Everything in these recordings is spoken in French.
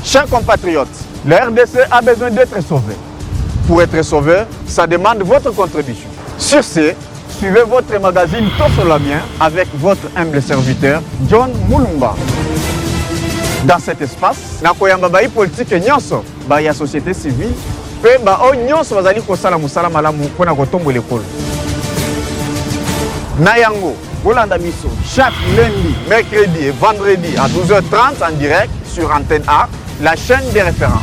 Chers compatriotes, la RDC a besoin d'être sauvée. Pour être sauvé, ça demande votre contribution. Sur ce, suivez votre magazine Tossolamien avec votre humble serviteur, John Moulumba. Dans cet espace, nakoyamba bai politique nyonso, ba ya société civile, pe ba o nyonso bazali kosala musala malamu pona kotombo l'école. Nayango, Bolanda Misso, chaque lundi, mercredi et vendredi à 12h30 en direct sur Antenne A, la chaîne des références.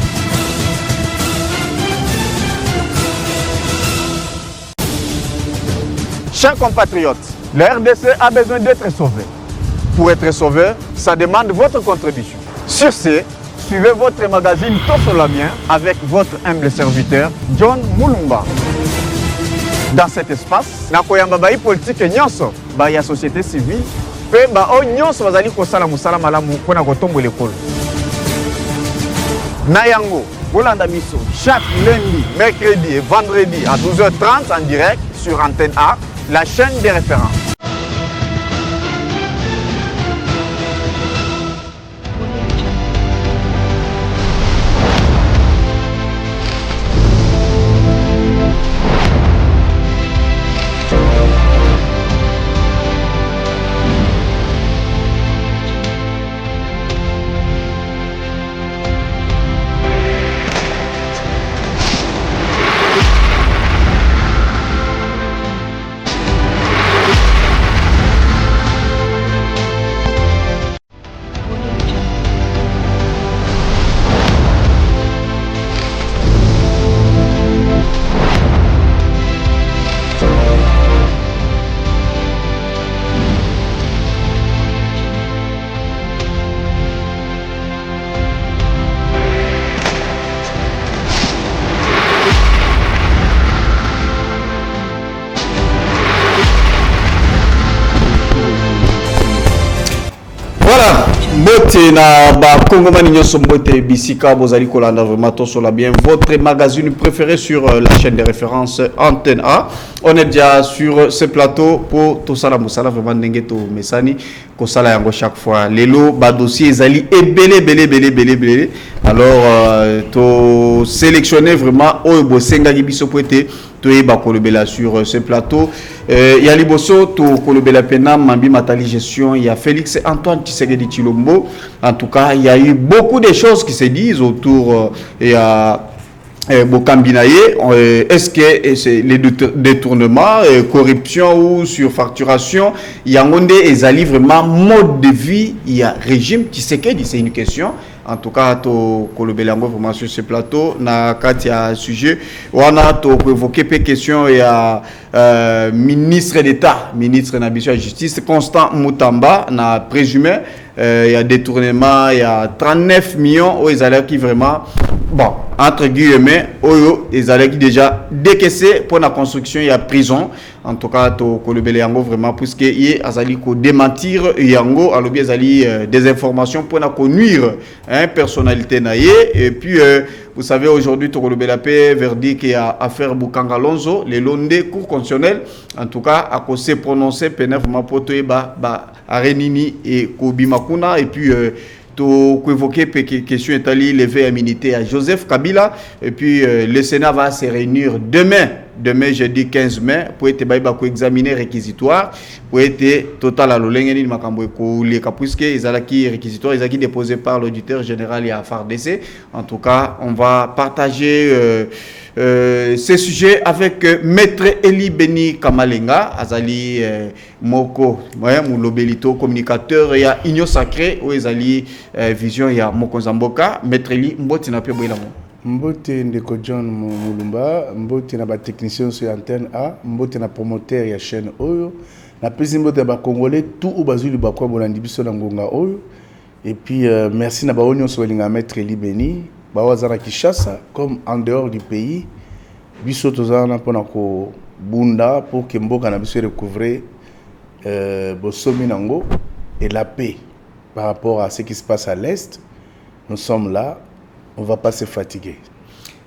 Chers compatriotes, la RDC a besoin d'être sauvée. Pour être sauvé, ça demande votre contribution. Sur ce, suivez votre magazine Tossolamien avec votre humble serviteur, John Moulumba. Dans cet espace, nakoyamba bai politique nyonso, ba ya société civile, pe ba o nyonso bazali kosala musala malamu pona kotombo l'école. Nayango, Bolanda Misso, chaque lundi, mercredi et vendredi à 12h30 en direct sur Antenne A, la chaîne des références. Mbote na ba Kongomani nyonso mbote bisika bozali kolanda vraiment Tossolamien, votre magazine préféré sur la chaîne de référence Antenne A. On est déjà sur ce plateau pour tosala musala vraiment ndenge to mesani kosala yango chaque fois. Lelo ba dossier ezali ebele. Alors to sélectionner vraiment oyo bosenga biso po ete toyeba kolobela sur ce plateau. Il y a Liboso to kolobela pena Mambi Matali gestion, il y a Félix Antoine Tshisekedi Tshilombo. En tout cas, il y a eu beaucoup de choses qui se disent autour et à Bokambinaye. Est-ce que c'est les détournements, corruption ou surfacturation, il y a vraiment mode de vie, il y a régime Tshisekedi, c'est une question. En tout cas, to kolobelango vraiment sur ce plateau na katia sujet on a to évoquer peu questions et à ministre d'État, ministre de la justice Constant Mutamba na présumé il y a détournement, il y a 39 millions aux salaires qui vraiment bon entre guillemets oyo les salaires qui déjà décaissé pour la construction il y a prison. En tout cas to kolobele yango vraiment puisque il azali ko démentir yango alobi azali des informations pour na ko nuire personnalité naie et puis vous savez aujourd'hui to kolobela pe verdict et affaire Bukanga Lonzo les londe cour constitutionnelle en tout cas a ko se prononcer vraiment pour to ba arenini et Kobi Makuna et puis to évoquer question étali levé immunité à Joseph Kabila et puis le Sénat va se réunir demain jeudi 15 mai pour être examiner réquisitoire pour être total à l'olengeni makambo ko les puisque ils alaki réquisitoire ils a qui déposé par l'auditeur général et à FARDC. En tout cas, on va partager ce sujet avec Maître Eli Beni Kamalenga Azali Moko Moulobelito communicateur et à Union Sacrée où Azali vision et à Moko Zamboka. Maître Eli Mboti na pe boilamo Mbote ndeko John Moulumba, mbote na ba technicien sur Antenne A, mbote na promoteur ya chaîne oyo, na pesi mbote ba congolais tout ou bazuli ba kwa bolandi biso na ngonga oyo. Et puis merci na ba onyo so linga Maître Eli Beni, ba wazana Kinshasa comme en dehors du pays. Biso tozana pona ko bunda pour que mboka na biso recouvrer bosomi nango et la paix par rapport à ce qui se passe à l'est. Nous sommes là. On ne va pas se fatiguer.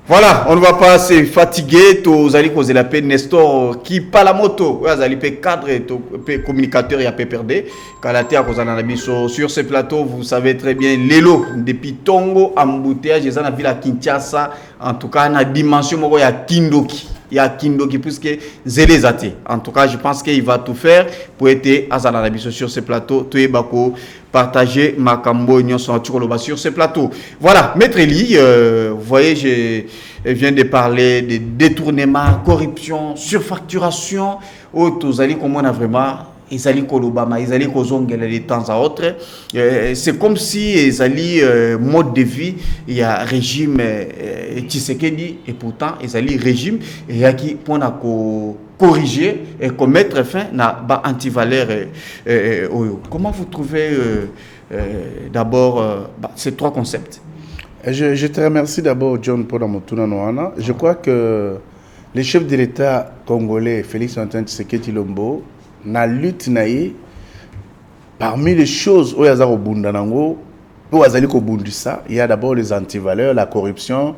Voilà, on ne va pas se fatiguer. Vous allez causer la paix. Nestor qui pas la moto. Vous allez paix cadre, communicateur et PPRD. Kalaté à cause sur ce plateau, vous savez très bien, Lelo, depuis Tongo, embouteillage, ils ont la ville à Kinshasa. En tout cas, la dimension, il y a Kindoki. Il y a Kindoki plus que Zélezate. En tout cas, je pense qu'il va tout faire pour être à Zananabiso sur ce plateau. Tout bako partager Makambo sur ce plateau. Voilà, Maître Eli, vous voyez, je viens de parler de détournement, corruption, surfacturation. Tous allez comme on a vraiment. Ils allaient Kolobama, ils allaient Kozongela de temps à autre. C'est comme si ils allaient mode de vie, il y a régime Tshisekedi et pourtant ils allaient régime et il y a qui pour corriger et mettre fin à antivaleur. Comment vous trouvez d'abord ces trois concepts? Je te remercie d'abord John pour mon tour. Je crois que le chef de l'État congolais Félix Antoine Tshisekedi Lombo na lutte naïe parmi les choses où il y a il y a d'abord les antivaleurs, la corruption,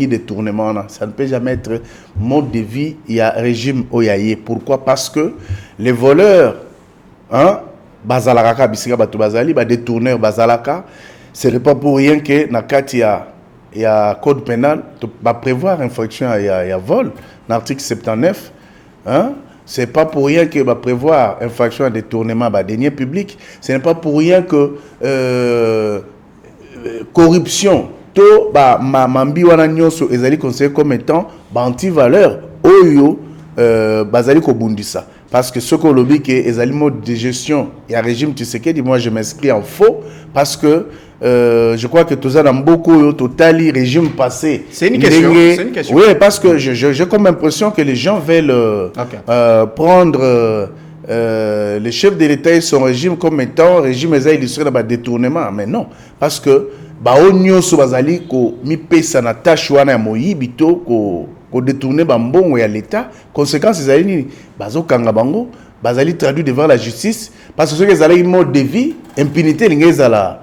détournement. Ça ne peut jamais être mode de vie, il y a régime oyaye. Pourquoi? Parce que les voleurs, bazalaka bisika batu bazali, détourneurs bazalaka, ce n'est pas pour rien que nakati il y a code pénal va prévoir infraction il y a vol, l'article 79, c'est pas pour rien que va prévoir infraction à détournement à deniers publics. Ce n'est pas pour rien que corruption, to mambi wana nyonso ezali conseillé comme étant anti-valeur oyo bazali ko bundisa. Parce que ce qu'on lobby que ezali mode de gestion et un régime Tshisekedi, moi je m'inscris en faux parce que je crois que tout ça dans beaucoup totali régime passé. C'est une question. Oui, parce que j'ai comme impression que les gens veulent prendre les chefs de l'État et son régime comme étant régime illustré dans le détournement. Mais non, parce que baonyo so bazali ko mi pesa na tâche wana ya moyibito ko détourner bambongo ya l'État. Conséquence ezali ni bazokanga bango bazali traduit devant la justice parce que ceux qui zali mode de vie impunité lingezala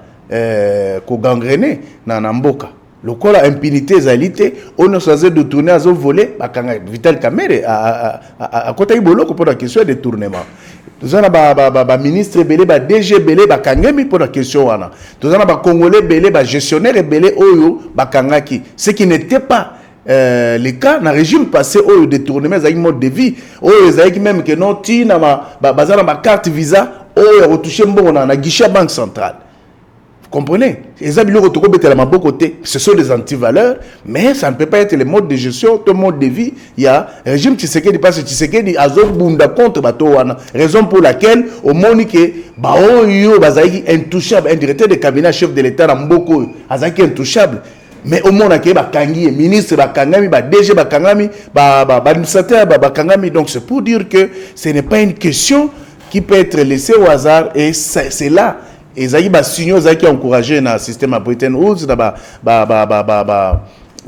ko gangrené na mboka lokola impunité ezalité on choisi de tourner azo voler bakanga Vital Kamerhe a kota iboloko pour la question de détournement tozana ba ministre belé ba DG belé bakangemi pour la question wana tozana ba congolais belé ba gestionnaire belé oyo bakangaki ce qui n'était pas les cas dans le régime passé au détournement des mode de vie au même que non tina bazana ma carte visa au retouché mbongo na guichet banque centrale. Vous comprenez? Ce sont des antivaleurs, mais ça ne peut pas être le mode de gestion, tout mode de vie. Il y a un régime Tshisekedi parce que Tshisekedi a bunda contre Batowana. Raison pour laquelle, au monde que Baoyo Bazaki intouchable, un directeur de cabinet chef de l'État Mboko, Azaki intouchable. Mais au monde qui est ministre, Bakangami, DG, Bakangami, administrateur, Bakangami. Donc c'est pour dire que ce n'est pas une question qui peut être laissée au hasard et c'est là. Et ça y est, signaux qui ont encouragé dans le système Britain Woods,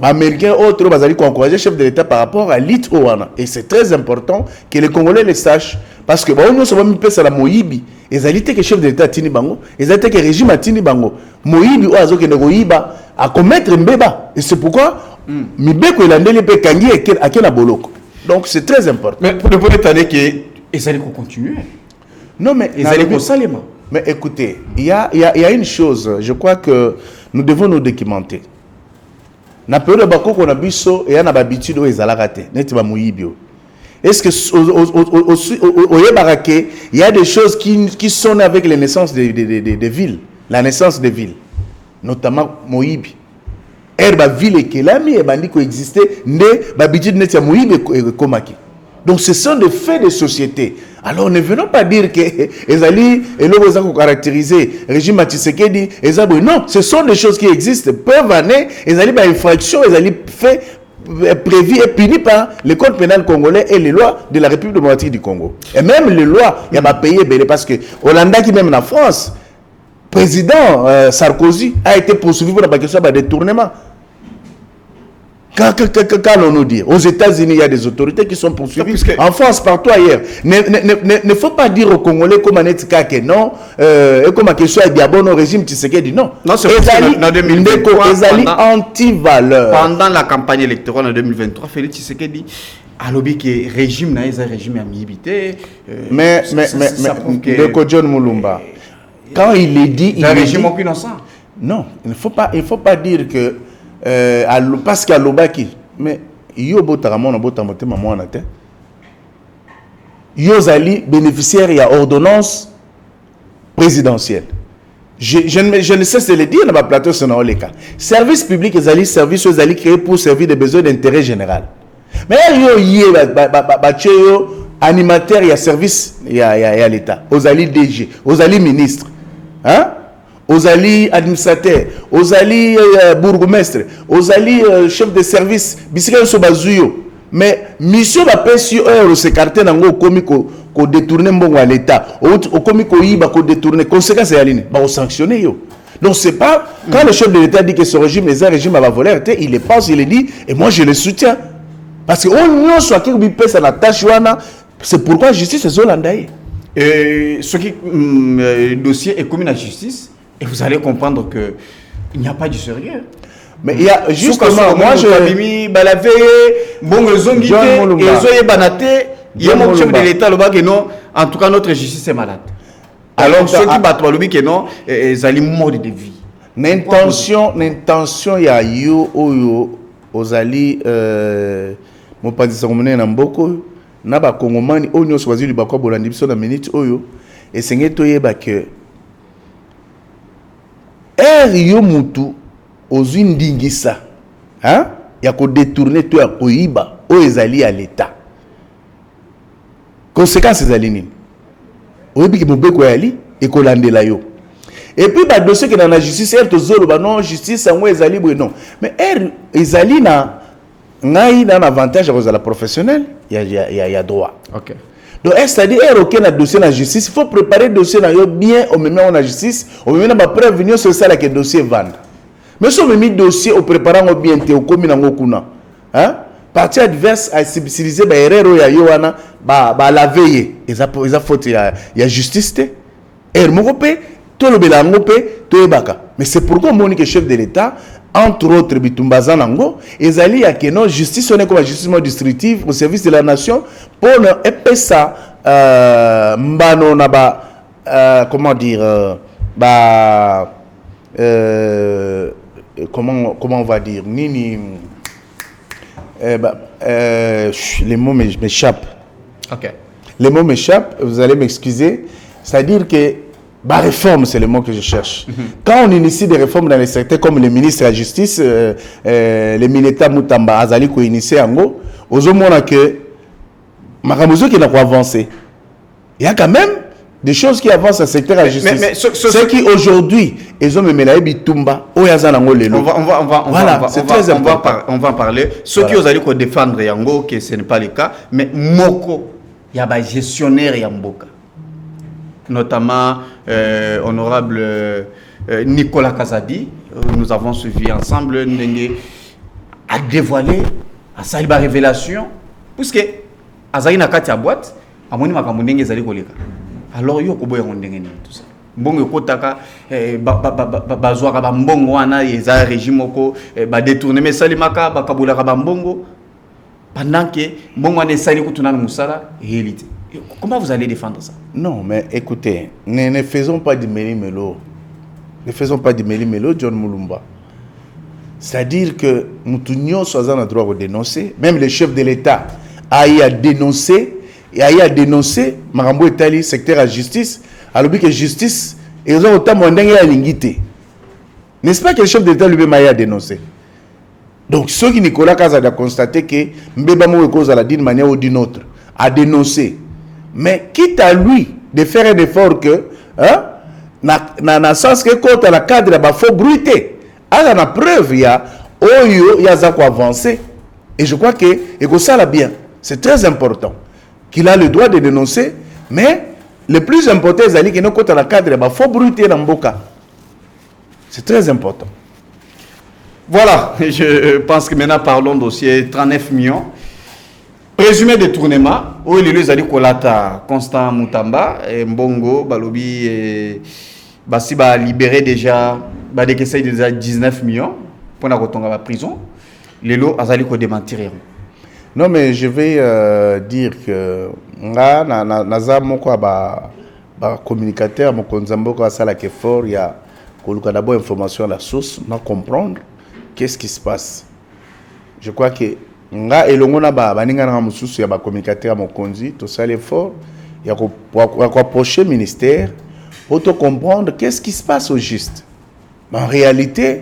américains autres, qui ont encouragé le chef de l'État par rapport à l'IT-OANA. Et c'est très important que les Congolais le sachent. Parce que nous sommes mis à la Moïbi. Et ça a été que le chef de l'État a tini bango. Et ça a été que le régime a tini bango. Moïbi ou Azo Kenegoïba à commettre un béba. Et c'est pourquoi Mibeko et l'Andeli peut kangi à Kena Boloko. Donc c'est très important. Mais pour ne pas étonner que ils allaient continuer. Non, mais ils allaient salement. Mais écoutez, il y a une chose, je crois que nous devons nous documenter. Na période bako qu'on a biso et on a l'habitude où ils allaient rater. N'est-ce pas mouyibio? Est-ce que au Yébarake, il y a des choses qui sonnent avec les naissances des villes, la naissance des villes, notamment Moïbi. Herba ville et Kelami et bandi coexister, ne l'habitude n'est pas Moïbi et Komaki. Donc ce sont des faits de société. Alors ne venons pas dire que Ezali et l'homme ont caractérisé le régime Tshisekedi, non, ce sont des choses qui existent, peuvent aller, Ezali par infraction, Ezali fait prévu et puni par le code pénal congolais et les lois de la République démocratique du Congo. Et même les lois, il y a pas payé parce que Hollande qui même en France, président Sarkozy a été poursuivi pour la question de détournement. Quand on nous dit, aux États-Unis, il y a des autorités qui sont poursuivies. En France, partout ailleurs. Ne faut pas dire aux Congolais comme on est que non, et comme à question est bon au régime Tshisekedi, non. Non, c'est en 2023, anti-valeur. Pendant la campagne électorale en 2023, Félix Tshisekedi a lobby que le régime n'a pas régime à m'imiter. Mais de John Mulumba, quand il est dit, il est un est régime dit, innocent. non, il ne faut pas dire que parce qu'il y a l'obaki, mais yo zali bénéficiaire il y a ordonnance présidentielle. Je ne cesse de le dire dans ma plateau sur les cas. Service public et service créé pour servir des besoins d'intérêt général. Mais yo animateur il y a service il y a l'État, aux ali DG, aux ali ministres, hein? Aux alliés administrateurs, aux alliés bourgmestres, aux alliés chefs de service, mais mission va pas sur eux s'écarter dans le comique qu'on détourne bon à l'État, au comique qu'on détourne, conséquence c'est aligné, bah on sanctionne yo. Donc c'est pas quand le chef de l'État dit que ce régime est un régime à la voleur, il le pense, il le dit, et moi je le soutiens, parce que on soit qui peut ça la tâche c'est pourquoi la justice est hollandaise. Et ce qui dossier est commis à la justice. Et vous allez comprendre qu'il n'y a pas du sérieux. Mais il y a justement, moi je... Il y a mon chef de l'État, en tout cas notre justice est malade. Alors ceux qui battent le que non, ils allaient mourir de vie. L'intention, il y a eu aux alliés, mon pas dit ça comme on beaucoup, n'a pas congomani, on y a choisi le bakwa bolandi biso na minute oyo, et c'est que yo mutu ozindingisa hein ya ko détourner to ya koiba o ezali à l'état conséquences ezali nini oyebi ki mobeko yali e ko landela yo et puis ba dossier que dans la justice er to zolo ba non justice ngo ezali bo non mais ezali na ngai na avantage à cause de la professionnelle il y a droit. OK. Donc, c'est-à-dire, il y a un dossier dans la justice, il faut préparer le dossier bien au moment où on a justice, au moment où on a prévenu sur ça que le dossier vend. Mais si on a mis le dossier, on prépare bien, on commis dans le hein? Partie adverse a civilisé, il y a la veille, il y a justice, et tout le monde mais c'est pourquoi on dit que le chef de l'État, entre autres, Bitumbaza Nango, et Zali a que non justice, on est comme la justice distributive au service de la nation, pour ne pas ça, mbano naba, comment dire, comment on va dire, nini, les mots m'échappent. OK. Les mots m'échappent, vous allez m'excuser, c'est-à-dire que bah, réforme, c'est le mot que je cherche. Quand on initie des réformes dans les secteurs comme le ministre de la Justice, le militaire Moutamba Azali qui initié en gros, aux hommes que Maramouzou qui n'a pas avancé. Il y a quand même des choses qui avancent dans le secteur de la justice. Mais ce qui aujourd'hui, ils ont mis la Bitumba, on va c'est très important. On va en parler. Ceux qui ont défendre Yango, que ce n'est pas le cas, mais Moko, il y a des gestionnaires Yamboka. Notamment honorable Nicolas Kazadi, nous avons suivi ensemble, a dévoilé, a sali ba révélation, puisque Azali na kati ya boîte, amoni makambo ndenge ezali koleka. Alors yo ko boya ndenge ni tout ça. Mbongo kotaka bazwaka ba mbongo wana eza régime moko ba détourner mais sali maka ba kabula ba mbongo pendant que mbongo wana sali kutuna na musala réalité. Comment vous allez défendre ça? Non, mais écoutez, ne faisons pas du méli-mélo. Ne faisons pas du méli-mélo, John Mulumba. C'est-à-dire que nous sommes en droit de dénoncer. Même le chef de l'État a eu à dénoncer. Et a eu à dénoncer Marambo Etali, secteur à justice. Alors que justice, ils ont autant de à l'ingité. N'est-ce pas que le chef de l'État lui-même a eu à dénoncer? Donc, ceux qui Nicolas Kazadi a constaté que Mbeba Mouekos a d'une manière ou d'une autre a dénoncé. Mais quitte à lui de faire un effort que, hein, na sens que quand la cadre il faut bruiter. À la preuve, il y a quoi avancer. Et je crois que ça l'a bien. C'est très important qu'il a le droit de dénoncer. Mais le plus important, c'est que quand la cadre il faut bruiter dans Mboka. C'est très important. Voilà, je pense que maintenant parlons dossier 39 millions. Présumé détournement, où il y a eu Constant Moutamba, et Mbongo, Balobi, et Bassi va libérer déjà, va décaisser déjà 19 millions pour la retourner à la prison. Les lots, Azali ko démentir. Non, mais je vais dire que naza moko ba communicateur mon konzambo ko sala ke fort ya ko luka d'abord information à la source, na comprendre qu'est-ce qui se passe. Je crois que nga elongo na baninga na mususu ya ba communicateur mon konzi to sala fort ya ko approcher ministère pour te comprendre qu'est-ce qui se passe au juste. Mais en réalité,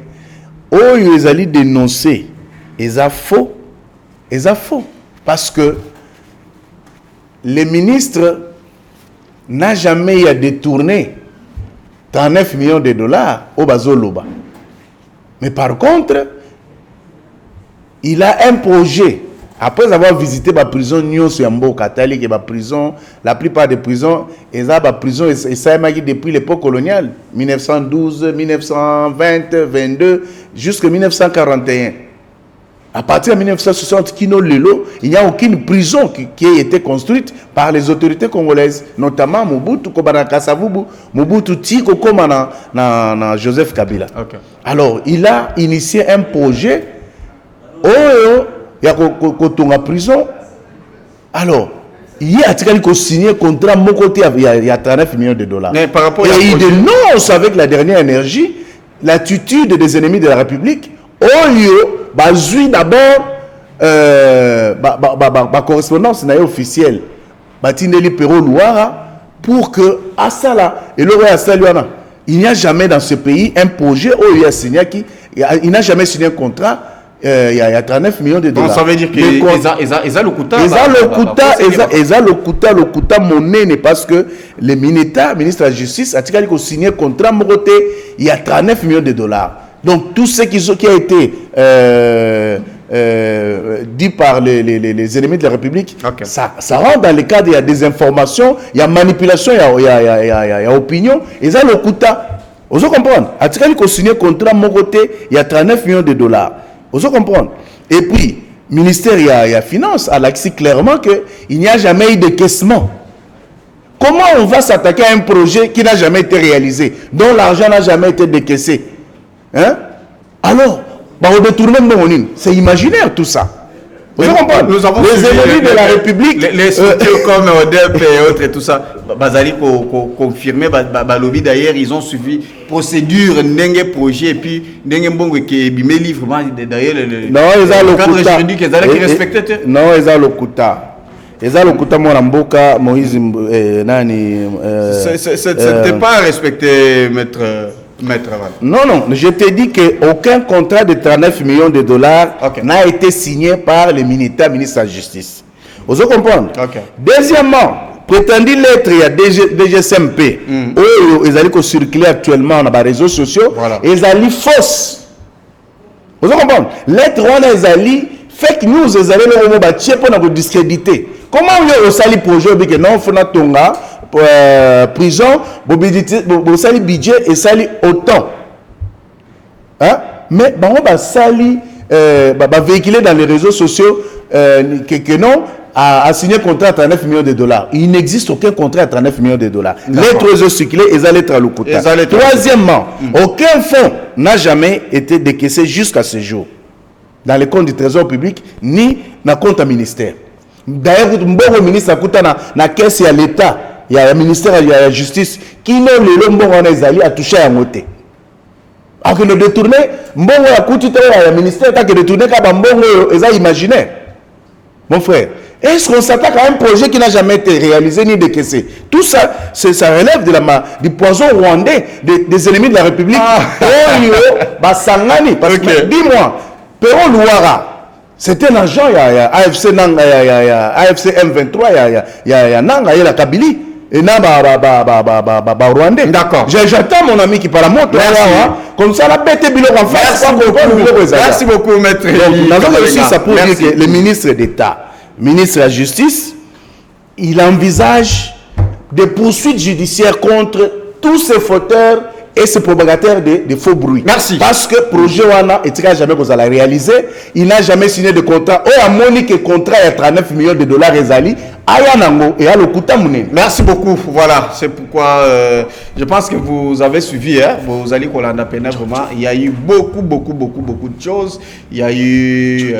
ils allaient dénoncer, ils ont faux. Parce que le ministre n'a jamais détourné 39 millions de dollars au Bazoloba. Mais par contre, il a un projet. Après avoir visité la prison Nyon Suyambo Katali, qui est la prison, la plupart des prisons, ils ont la prison et ça depuis l'époque coloniale, 1912, 1920, 22, jusqu'en 1941. À partir de 1960, il n'y a aucune prison qui a été construite par les autorités congolaises, notamment Mobutu, Kobanakasavubu, Mobutu Tiko, comme Joseph Kabila. Okay. Alors, il a initié un projet. Il y a une prison. Alors, il y a signé un contrat mon côté, il y a 39 millions de dollars. Mais par rapport et il dénonce avec la dernière énergie l'attitude des ennemis de la République. Au lieu, d'abord, correspondance officielle, pour que, à ça là, il n'y a jamais dans ce pays un projet où il y a signé, il n'a jamais signé un contrat. Il y a 39 millions de dollars. Donc ça veut dire qu'ils ont le quota. Ils ont le quota monnaie parce que le ministre de la Justice a signé un contrat, il y a 39 millions de dollars. Donc tout ce qui a été dit par les ennemis de la République, okay. ça rentre dans le cadre, il y a des informations, il y a manipulation, il y a opinion, ils ont le quota. Vous comprenez? Il a signé un contrat, il y a 39 millions de dollars. Vous comprenez? Et puis, le ministère de la Finance a dit clairement qu'il n'y a jamais eu de décaissement. Comment on va s'attaquer à un projet qui n'a jamais été réalisé, dont l'argent n'a jamais été décaissé? Hein? Alors, on détourne c'est imaginaire tout ça. Vous comprenez? Nous avons les ennemis de la République, les structures comme ODEP et autres et tout ça, Bazali confirmé, Balobi d'ailleurs, ils ont suivi procédure, n'engue projet et puis n'engue mbongo qui bimé livre d'ailleurs le cadre juridique qu'ils allaient respecter. Non, ils ont le quota. Ils ont le quota moi Mboka Moïse nani. C'était pas respecté maître. Non, je te dis qu'aucun contrat de 39 millions de dollars n'a été signé par le ministre de la Justice. Vous comprenez? Deuxièmement, prétendu lettre, il y a DGSMP, où ils allaient circuler actuellement dans les réseaux sociaux, ils allaient fausses. Vous comprenez? Lettre, ils allaient fake news, ils allaient pour discréditer. Comment on a sali projet que non, faut tonga prison, bo sali budget et sali autant. Hein? Mais on va sali véhiculer dans les réseaux sociaux que non a signé un contrat à 39 millions de dollars. Il n'existe aucun contrat à 39 millions de dollars. Lettres circulées et ça lettre à l'Okuta. Troisièmement, aucun fonds n'a jamais été décaissé jusqu'à ce jour dans les comptes du Trésor public ni dans le compte à ministère. D'ailleurs, le ministre a caisse à l'État, il y a le ministère de la Justice qui n'a le touché à monter. Alors que le détourné, le ministère a détourné les imaginaire. Mon frère, est-ce qu'on s'attaque à un projet qui n'a jamais été réalisé ni décaissé? Tout ça, ça relève du poison rwandais des ennemis de la République. Parce que, dis-moi, Perron Louara, c'était un agent, il y a AFC M23, il y a Nanga, il y a la Kabylie, et il y a Rwandais. D'accord. J'attends mon ami qui parle à moi, comme ça, la bête bilo en face. Merci beaucoup, maître. Donc, aussi, ça pour dire que le ministre d'État, ministre de la Justice, il envisage des poursuites judiciaires contre tous ces fauteurs et c'est propagateur de faux bruits. Merci. Parce que le projet Wana et jamais qu'on a réalisé, il n'a jamais signé de contrat. Oh, à Monique contrat à 39 millions de dollars Ezali, Ayanango et à l'Okuta Mounen. Merci beaucoup. Voilà, c'est pourquoi je pense que vous avez suivi, hein, vous allez Kolanda Pena vraiment. Il y a eu beaucoup de choses. Il y a eu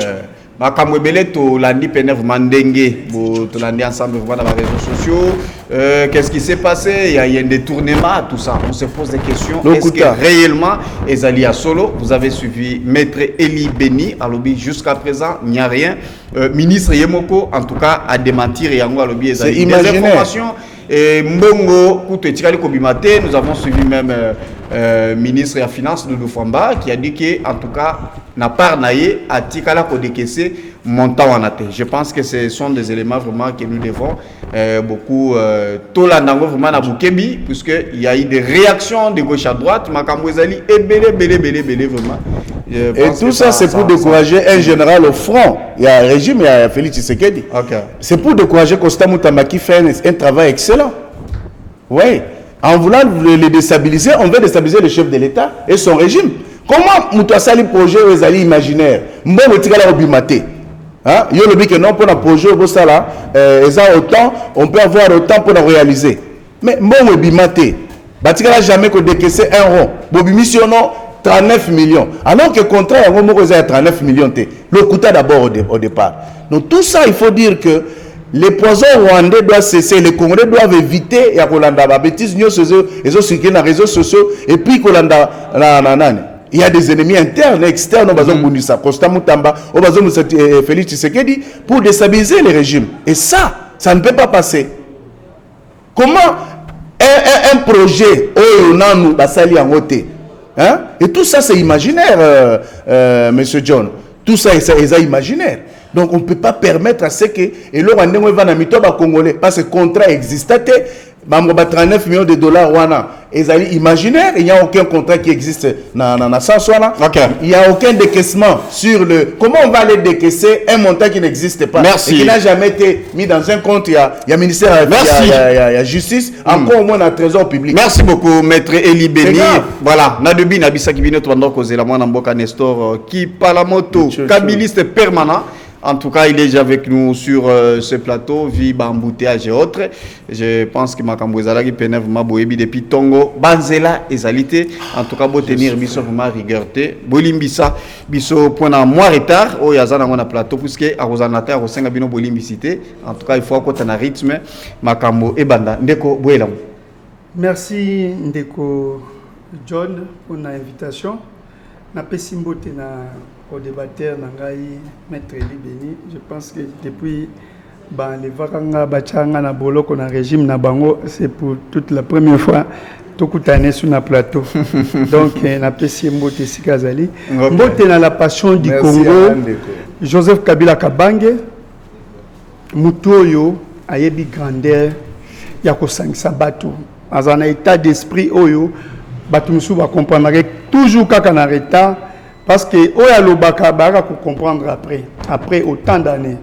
Makamwebele to landi Pena vraiment dengue, to landi ensemble vraiment dans les réseaux sociaux. Qu'est-ce qui s'est passé? Il y a eu un détournement, tout ça. On se pose des questions. Est-ce que réellement Ezali a solo? Vous avez suivi Maître Eli Beni à lobby jusqu'à présent, il n'y a rien. Ministre Yemoko, en tout cas, à démentir et à lobby Ezali. Des informations. Et Mbongo, nous avons suivi même ministre de la Finance de Famba qui a dit que, en tout cas, n'a pas naïe à Tikala Kodekese montant en athée. Je pense que ce sont des éléments vraiment que nous devons beaucoup tolandango vraiment na Bukebi, puisqu'il y a eu des réactions de gauche à droite, Makambo Ezali et belé vraiment. Et tout ça, c'est pour décourager un général au front. Il y a un régime, il y a Félix Tshisekedi. Okay. C'est pour décourager Costa Moutamba qui fait un travail excellent. Oui. En voulant le déstabiliser, on veut déstabiliser le chef de l'État et son régime. Comment Moutouassali projet aux Ezali imaginaires? Mbongo Tikala Obimate. Hein? Il y a le but que non, pour un projet, on peut avoir autant pour le réaliser. Mais Mbongo Obimate, Batikala jamais qu'on décaisse un rond. Bobi missionnon 39 millions. Alors que le contrat est 39 millions. Le coût d'abord au départ. Donc tout ça, il faut dire que les poisons rwandais doivent cesser, les Congolais doivent éviter la bêtise, ils ont sur les réseaux sociaux, et puis il y a des ennemis internes et externes, Félix Tshisekedi, pour déstabiliser les régimes. Et ça ne peut pas passer. Comment un projet, hein? Et tout ça, c'est imaginaire, Monsieur John. Tout ça, c'est imaginaire. Donc, on ne peut pas permettre à ce que... Et là, on va dans Congolais. Parce que le contrat existait. 39 millions de dollars. Ils imaginaire. Il n'y a aucun contrat qui existe dans la sens. Il n'y a aucun décaissement sur le... Comment on va aller décaisser un montant qui n'existe pas? Merci. Et qui n'a jamais été mis dans un compte. Il y a ministère, il y a justice. Encore au moins dans le trésor public. Merci beaucoup, Maître Eli Beni. Voilà. Nadebi Nabisa qui vient de causer la moine en Boka Nestor qui Palamoto, kabiliste permanent. En tout cas, il est déjà avec nous sur ce plateau, vie embouteillage et autres. Je pense que Makambouezala qui pénève ma boébi depuis Tongo, Banzela et Zalité. En tout cas, pour tenir biso vraiment rigueureté. Bolimbisa, biso point à moins retard. Oh, yazana on a plateau puisque à Rosanata, au Senga bino bolimbicité. En tout cas, il faut qu'on ait un rythme. Makambo et Banda. Ndeko Bouelam. Merci Ndeko John pour l'invitation. Na pesimbote na au débatteur Nangai Maître Eli Beni. Je pense que depuis les Vakanga Bachanga na Boloko na régime na Bango, c'est pour toute la première fois tout année sur le plateau. Donc na pesimbote Sikazali. Mbote na la passion du Congo. Joseph Kabila Kabange Mutoyo ayebi grandeur ya ko sangisa bato. Azana état d'esprit oyo bato musu va comprendre toujours kaka na retard parce que oya lobaka baka ko comprendre après autant d'années.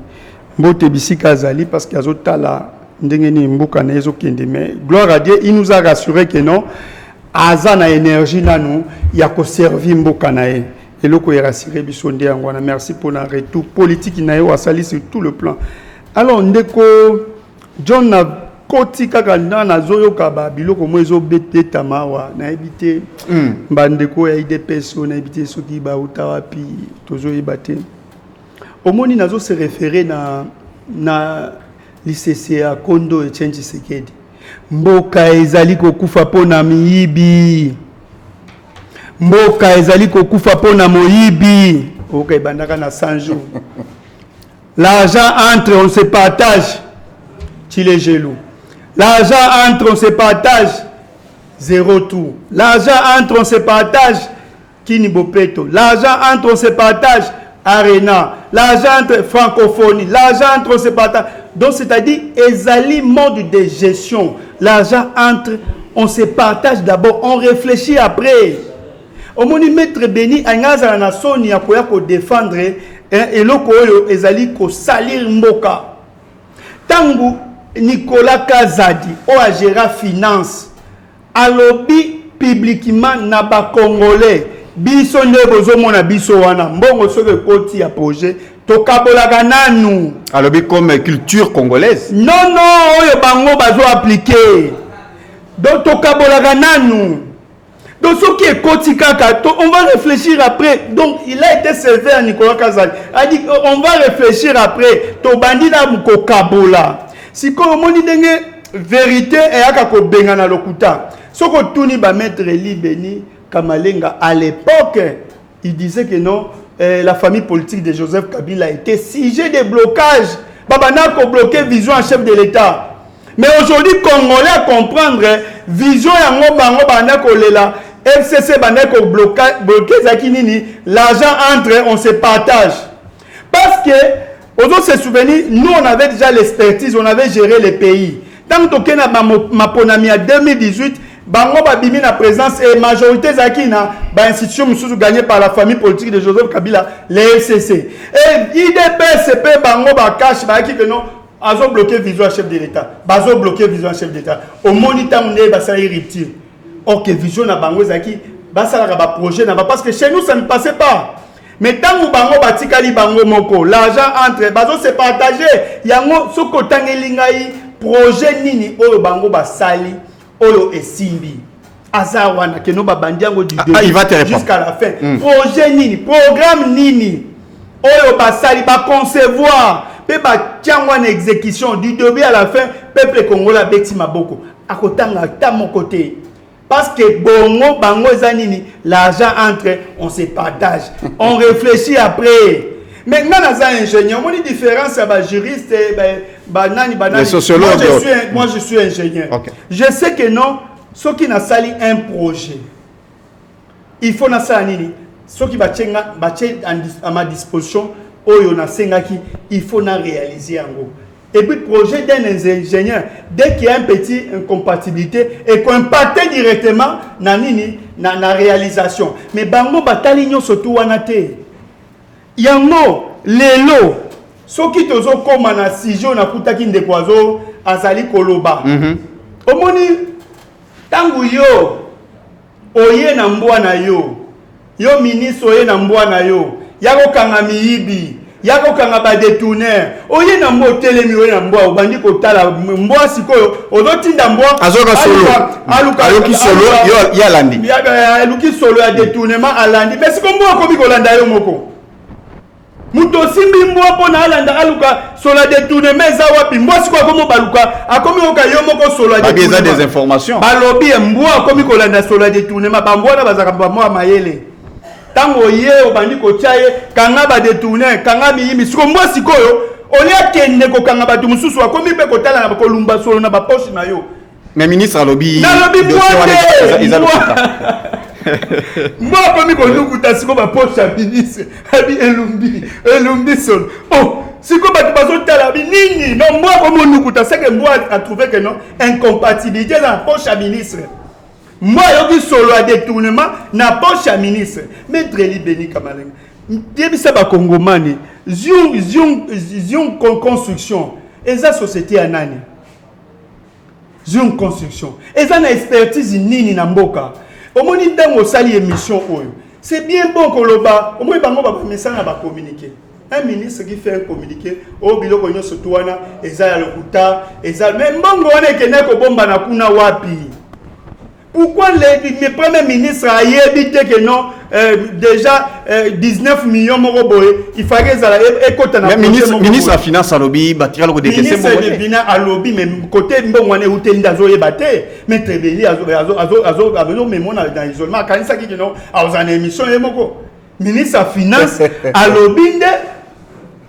Mbote bisika zali parce que azotala ndenge ni mbuka na ezo kende mais gloire à Dieu, il nous a rassuré que non azana énergie nanu ya ko servir mbuka na e. Et loko ya rassuré bisonde ngwana. Merci pour la retour politique na yo asali sur tout le plan. Alors ndeko John na koti kaka na zoyo kaba biloko mozo bete tamawa na ebité bandeko ya IDPS na ebité soki ba utawapi tozo ibate omoni nazo se référer na l'ICCA Kondo et Change Sekedi mboka ezali kokufa pona miyibi mboka ezali kokufa pona moyibi okay bandaka na 100 jours l'argent entre on se partage tu les jaloux. L'argent entre, on se partage, zéro tout. L'argent entre, on se partage, Kinibopeto. L'argent entre, on se partage, Arena. L'argent entre, francophonie. L'argent entre, on se partage. Donc, c'est-à-dire, ezali mode de gestion. L'argent entre, on se partage d'abord, on réfléchit après. Au moment où Maître Beni, Angaza na Sony, a pour défendre, et l'oko, ezali ko salir mboka. Tangu, Nicolas Kazadi, au Agera Finance, alobi publiquement na ba Congolais biso nde bozomona biso wana mbongo soki ekoti ya projet tokabolaka nanu alobi comme culture congolaise non oyo bango bazo appliquer donc tokabolaka nanu donc soki ekoti kaka on va réfléchir après donc il a été sévère Nicolas Kazali a dit on va réfléchir après tobandi na kokabola sikoyo moni ndenge vérité eyaka kobenga na lokuta soko tuni ba maître Libeni Kamalenga à l'époque il disait que non la famille politique de Joseph Kabila était sujet de blocage babana ko bloquer vision en chef de l'État mais aujourd'hui Congolais à comprendre vision yango bango bana ko lela FCC bana ko bloquer zakinini l'argent entre on se partage parce que aux se souvenir nous on avait déjà l'expertise on avait géré le pays tant que na maponami en 2018 bango babimi na présence et majorité zakina ba institution mususu gagné par la famille politique de Joseph Kabila les FCC et IDPCP bango ba cash ba ki que non azo bloquer vision chef de l'État bazo bloquer vision chef d'État au moniteur ne ba ça rupture or que vision na bango zaki ba ça la ba projet na ba parce que chez nous ça ne passait pas mais tant que bango batikali bango moko l'argent entre bazo se partager yango soko tangeli ngai projet nini oyo bango ba sali Oyo Esimbi Azawana que nous babandiango du début jusqu'à la fin. Projet nini, programme nini. Oyo basali ba concevoir, pe ba tiangwa en exécution du début à la fin, peuple congolais beti maboko. Akotanga ta mon côté. Parce que bongo bango zanini, l'argent entre, on se partage. On réfléchit après. Maintenant, dans un ingénieur, on a une différence avec juriste et banani. Les sociologues. Moi, je suis ingénieur. Okay. Je sais que non, ceux qui n'ont sali un projet, il faut na sali ceux qui battenga à ma disposition, il faut na réaliser en gros. Et puis, le projet d'un ingénieur, dès qu'il y a une petite incompatibilité, et qu'on impacte directement dans la réalisation. Mais bango bataligno surtout wanate. Yango lelo soki tozo koma na sijo na kutaki ndekwazo azali koloba omoni tangu yo oye na mbwa na yo ministre oye na mbwa na yo yako kanga miyibi yako kanga ba détourner oye na mbwa telemi oye na mbwa obandi kotala mbwa sikoyo ozotinda mbwa azoka solo aluki solo yo yalandi aluki solo ya détournement alandi mais siko mbwa ko bikolanda yo moko Muto simbi mbwa pona alanda aluka sola détournement za wapi mbwa siko akomo baluka akomi oka yo moko sola détournement ba des informations balobi mbwa akomi kolanda sola détournement ba mbwa na bazaka ba mwa mayele tango ye obandi ko tiaye kanga ba détourner kanga miyimi siko mbwa sikoyo olia kende ko kanga ba tumususu akomi pe kotala na kolumba solo na ba poche na yo mais ministre alobi moi comme ko nukuta siko ba poche ministre abi elumbi sol oh siko ba bazo tala bi nini non moi comme nukuta c'est que moi a trouvé que non incompatibilité dans la poche à ministre moi yoki solo à détournement na poche à ministre maître Libeni Kamalenga debisa ba kongomani zion construction eza société anani zion construction eza na expertise nini na mboka omoni ntango sali émission oyo c'est bien bon koloba omoni bango ba message na ba communiquer un ministre qui fait un communiqué au biloko nyoso tuwana eza ya lokuta eza mais mbongo wana ekene ko bomba na kuna wapi pourquoi le premier ministre a dit que non déjà 19 millions de il fallait que le ministre de la finance a lobby batira le côté ministre de finance a lobby mais côté mbongwane hôtel ndazo yebate mais très bien azo mais mon dans isolement quand ça qui non a aux émission yemoko ministre de finance a lobby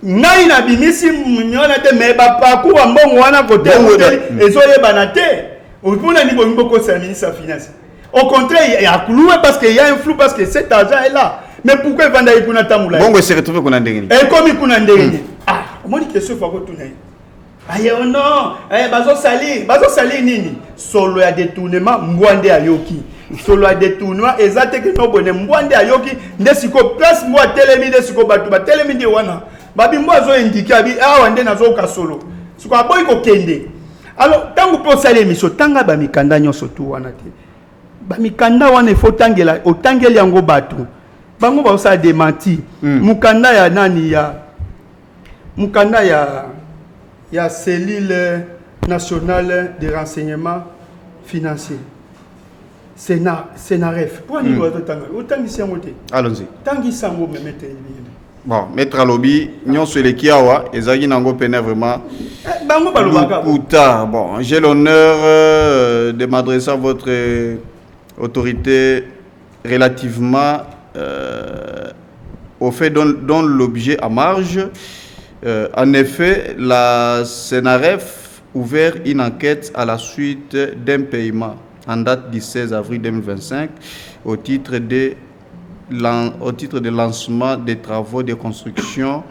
ngai na bimisi nyona te mais ba parcours mbongwana côté hôtel ezo yebana te. Au ministre de Finance. Au contraire, il y a cloué parce qu'il y a un flou, parce que cet argent est là. Mais pourquoi il va y avoir un tamoula? Bon, c'est retrouvé qu'on a ndengeni. Et comme il y a un ndengeni. Ah, comment dit que ce faut que tu n'aies? Aïe, non, bazo sali nini? Solo ya détournement, mwande ayoki. Solo ya détournement, exacte que non bonne mwande ayoki. Ndesiko place moi telemi ndesiko batu ba telemi ndi wana. Babi moi zo indiqué abi ah wande nazo ka solo. Siko aboy ko kende. Alors, tant que vous allez mission, tant que vous allez mission, bamikanda wana faut tangela otangeli yango bato bango ba ça démenti mukanda ya nani ya mukanda ya cellule nationale de renseignement financier Sénaref pour ni doit otangisi yango te allons-y tangisa yango memete bon maître alobi nyonso eleki awa ezalaki nango pene vraiment bango balobaka bon j'ai l'honneur de m'adresser à votre autorité relativement au fait dont l'objet à marge. En effet, la Sénaref ouvert une enquête à la suite d'un paiement en date du 16 avril 2025 au titre de lancement des travaux de construction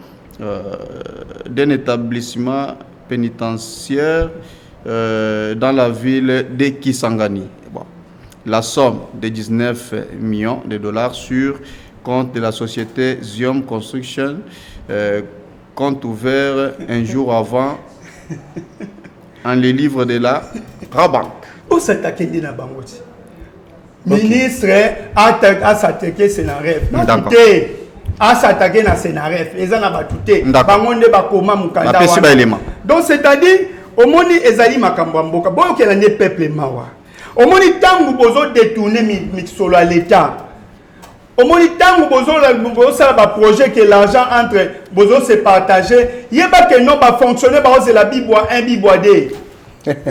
d'un établissement pénitentiaire dans la ville de Kisangani. Bon. La somme de 19 millions de dollars sur compte de la société Zium Construction, compte ouvert un jour avant en les livres de la Rabank. Où s'attaquer na bangoti? Ministre a s'attaquer Sénaref. D'accord. A s'attaquer na Sénaref. Ils en a battuté. Bangonde bakoma mukanda. Donc c'est-à-dire au moni ezali makambo mboka. Bon que la ne peuple mawa. Au moni tangu bozo détourner mixolo à l'état. Au moni tangu bozo ça va projet que l'argent entre bozo se partager. Yeba que non va fonctionner ba c'est la bibois 1 bibois 2.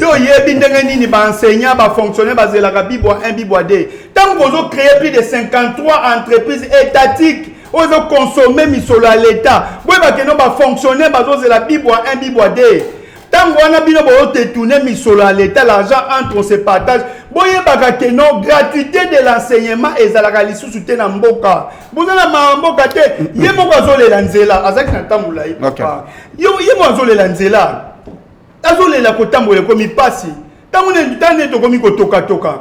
Yo yebi ndenge nini ba enseignant ba fonctionner ba c'est la bibois 1 bibois 2. Tangu bozo créer plus de 53 entreprises étatiques, bozo consommer misolo à l'état. Boyeba que non va fonctionner ba c'est la bibois 1 bibois 2. Tant qu'on a bien tourner misolo à l'état, l'argent entre on se partage. Boye bagate non gratuité de l'enseignement et za la lisu soutien na mboka. Bozana ma mboka te, yemo bazole lanzela, azaki na tamula yi papa. Yemo azole lanzela. Azole la kotambola komi pasi. Tamune tane to komi kotoka toka.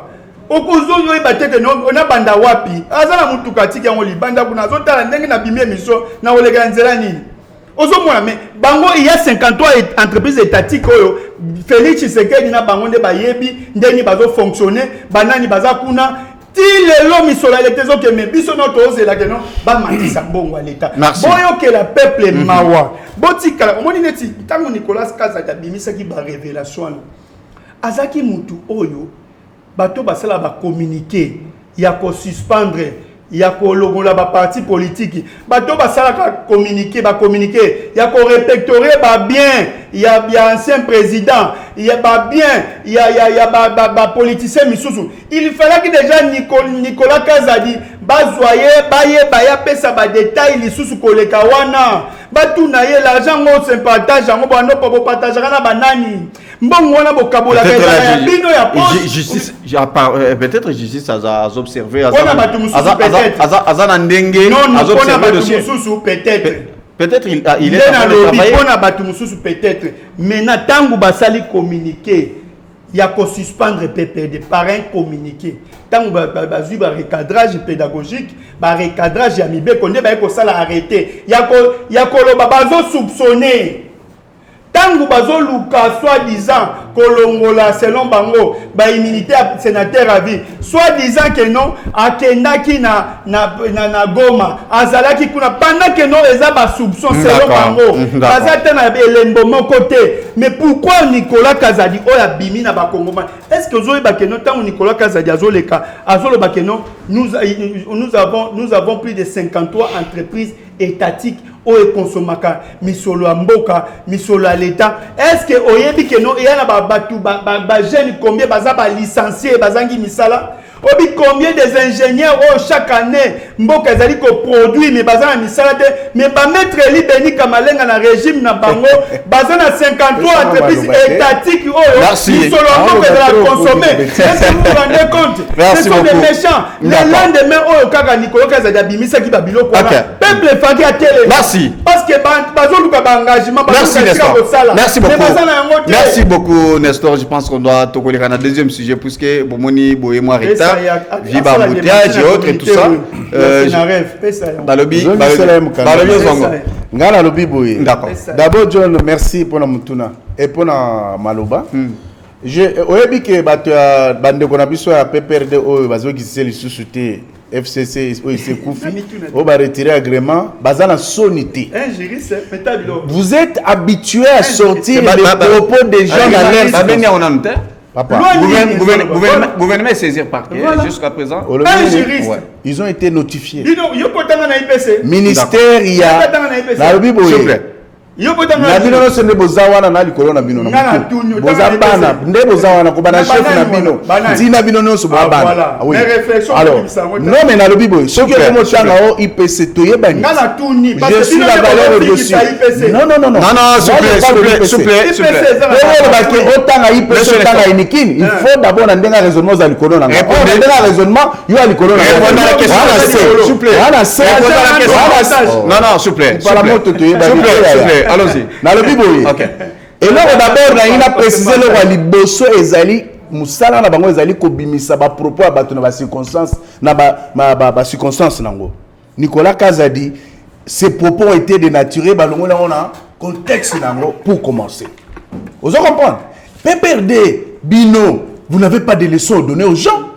Okozo yo ibate ke non ona banda wapi. Azala mutu katiki yango libanda kuna azotala ndenge na bimie miso na olega nzela nini. Mais bango il y a 53 entreprises étatiques Félix Tshisekedi na bango nde bayebi ndeni bazo fonctionner banani baza kuna ti lelo misola letezo ke me biso no tozela ke no ba matisa mbongo à l'état boyo que la peuple mawa botika omoni neti tango Nicolas Kazadi bimisa ki ba révélation azaki mutu oyo bato basala ba communiquer ya ko suspendre il y a la parti politique bato basala communiquer il y a répertorier bien il y a ancien président il y a bien il y a politicien misusu il fallait que déjà Nicolas Kazadi bazoyer baya pesa ba détail lisusu koleka wana batu na ye l'argent ngo se partage ngo bano po partage na banani mbongo wana bokabola ka bino ya justice peut-être justice a observé azana ndenge a observé dossier peut-être il est travaillé on a batu mususu peut-être mais na tangu basali communiquer il y a qu'on suspendre PPD par un communiqué. Tant que bazu ba recadrage pédagogique, ba recadrage ya mibe konde ba ko sala arrêter. Il y a ko lo bazo soupçonner. Tant que bazo luka soi-disant kolongola selon bango ba immunité sénateur à vie. Soi-disant que non akendaki na Goma, azalaki kuna pendant que non eza ba soupçon selon bango. Bazata na elembo mon côté. Mais pourquoi Nicolas Kazadi oya bimi na ba Congoma? Est-ce que ozoyi ba que non tant Nicolas Kazadi azoleka azolo ba que non nous avons plus de 53 entreprises étatiques oye consomaka misolo mboka misolo à l'état. Est-ce que oyebi que non il y a ba jeune combien baza ba licencié bazangi misala? Obi combien des ingénieurs chaque année mboka ezali ko produit mais bazana misala te mais ba mettre li beni kamalenga na régime na bango bazana 53 entreprises étatiques misolo mboka ezala consommer. Est-ce que vous vous rendez compte? Ce sont des méchants. Le lendemain kaka Nicolas Kazadi bimisa ki babilo kwa peuple faki a télé. Merci. Parce que bazo luka ba engagement Merci beaucoup Nestor. Je pense qu'on doit tokoleka na deuxième sujet puisque bomoni boye moi retard viva embouteillage et autres et tout ça balobi ngana lobi boye. D'abord John, merci pour la mutuna et pour la maloba oyebi ke bato ya bandeko na biso ya PPRD oyo bazokisisa lisusu te FCC oyo esekufi oyo baretire agrément baza na soni te. Vous êtes habitué à sortir les propos des gens dans l'air. Papa, gouvernement est saisi par qui jusqu'à présent? Ils ont été notifiés. Ministère, il y a la Bible. Na bino no sende bozawana na likolo na bino na mutu bozabana nde bozawana ko bana chef na bino ntina bino no so bana oui alors non mais na lobi boy ce que mo changa o IPC to yebani je suis la valeur au-dessus non s'il vous plaît otanga IPC otanga inikini il faut d'abord na ndenga raisonnement za likolo na ndenga raisonnement yo à likolo na s'il vous plaît non s'il vous plaît par moto to yebani allons-y. Dans le Bible. OK. Et là d'abord il a précisé le roi liboso ezali musala na bango ezali ko bimisa ba propos à bato na ba circonstances na ba circonstances nango. Nicolas Kazadi ces propos ont été dénaturés ba longo on a contexte nango pour commencer. Vous comprenez? PPRD Bino, vous n'avez pas de leçons à donner aux gens.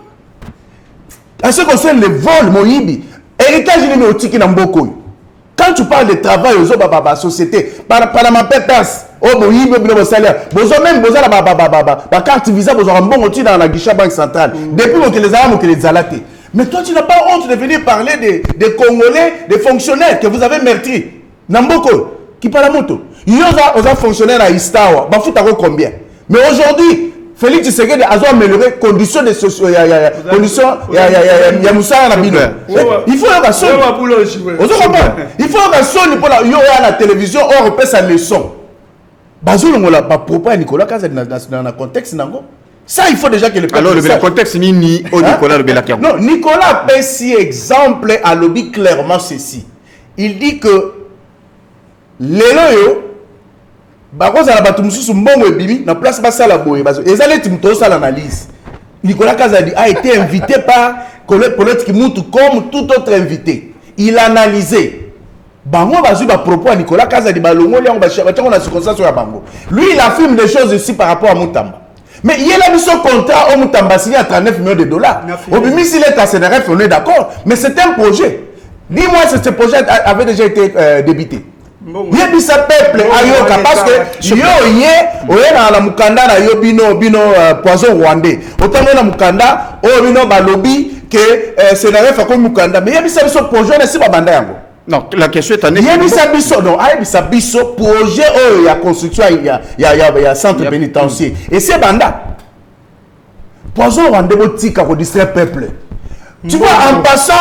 En ce qui concerne le vol moyibi, héritage ni otiki na mboko. Quand tu parles de travail aux autres société, par ma pétasse, oh bon, il veut salaire. Vous avez même besoin de carte visa, vous avez un bon outil dans la guichet banque centrale. Depuis que les armes, que les alatés. Mais toi, tu n'as pas honte de venir parler des Congolais, des fonctionnaires que vous avez meurtris. Namboko, qui parle à moto. Il y a des fonctionnaires à Istawa. Bah, faut t'avoir combien? Mais aujourd'hui, Félix Tshisekedi a amélioré conditions de socio, conditions, il y a Moussa Nabino. Il faut un son. Il faut un son pour la télévision, on repère sa leçon. Bazou on l'a pas propos Nicolas Kazadi dans le contexte nango. Ça il faut déjà que le alors le contexte ni au Nicolas le Belakiam. Non, Nicolas fait si exemple à lobby clairement ceci. Il dit que les loyaux bakoza la batu mususu mbongo ebimi na place basala boye bazo ezale timto sala analyse. Nicolas Kazadi a été invité par Colette Kimutu comme tout autre invité. Il a analysé bango bazu ba propos à Nicolas Kazadi balongo liango ba chango na circonstance ya bango. Lui il affirme des choses aussi par rapport à Mutamba. Mais il y a là son contrat au Mutamba signé à 39 millions de dollars. Obimi s'il est à CNRF on est d'accord, mais c'est un projet. Dis-moi si ce projet avait déjà été débité. Yebi sa peuple ayoka parce que yo na la mukanda na yo bino poison rwandais otango na mukanda o bino balobi que scénario fa comme mukanda mais yebi sa biso projet na si ba banda yango non la question est en yebi sa biso non yebi sa biso projet o ya construction ya centre pénitentiaire et c'est banda poison rwandais botika ko distraire peuple. Tu vois, en passant,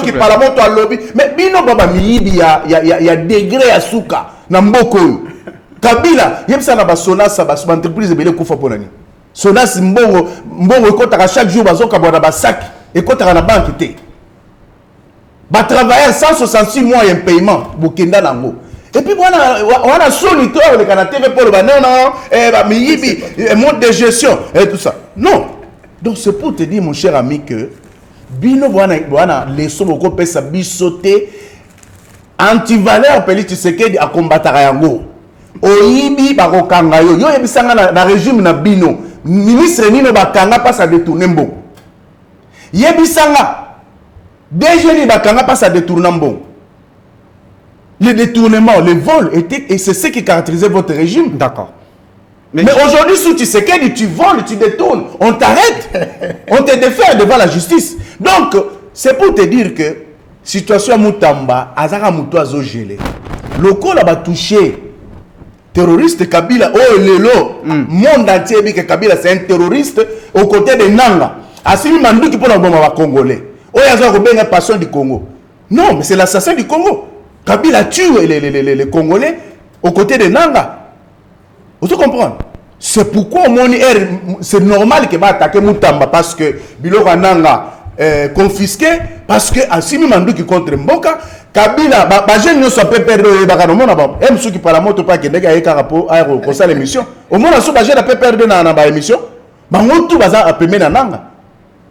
qui parle à mon lobby, mais bino baba miyibi ya degré à souka na mboko. Kabila, yebisa na ba Sonas ba entreprise belé kufa ponani. Sonas mbongo ekotaka chaque jour bazoka bwana ba sac ekotaka na banque té. Ba travailler 166 mois en paiement bokenda nango. Et puis voilà soni to le kana TV pour ba non ba miyibi mode de gestion et tout ça. Non. Donc c'est pour te dire mon cher ami que bino wana leso boko pesa bisoté anti-valeur peli Tshisekedi a combattre yango oyibi bakokanga yo yebisanga na régime na bino ministre nino bakanga pas à détourner mbongo yebisanga DG ni bakanga pas à détourner mbongo le détournement le vol était et c'est ce qui caractérisait votre régime. D'accord. Mais aujourd'hui, si tu sais que tu voles, tu détournes, on t'arrête, on te défère devant la justice. Donc, c'est pour te dire que situation Moutamba, Azara Moutoazo gelé. Le coup là-bas touché, terroriste Kabila, oh lelo, monde entier dit que Kabila c'est un terroriste aux côtés de Nanga. Assimi Mandou qui peut nous bomber Congolais. Oh Yazar Robin est passion du Congo. Non, mais c'est l'assassin du Congo. Kabila tue les Congolais aux côtés de Nanga. Vous comprenez? C'est pourquoi c'est normal que va attaquer Moutamba parce que Biloko Nanga confisqué parce que Assimi Mandou qui contre Mboka Kabila ba jeune ne soit pas perdre ba no mona ba même ceux qui parle moto pas que ndeka yeka rapport à ça l'émission au moins so ba jeune pas perdre na ba émission ba ngotu baza appeler na Nanga.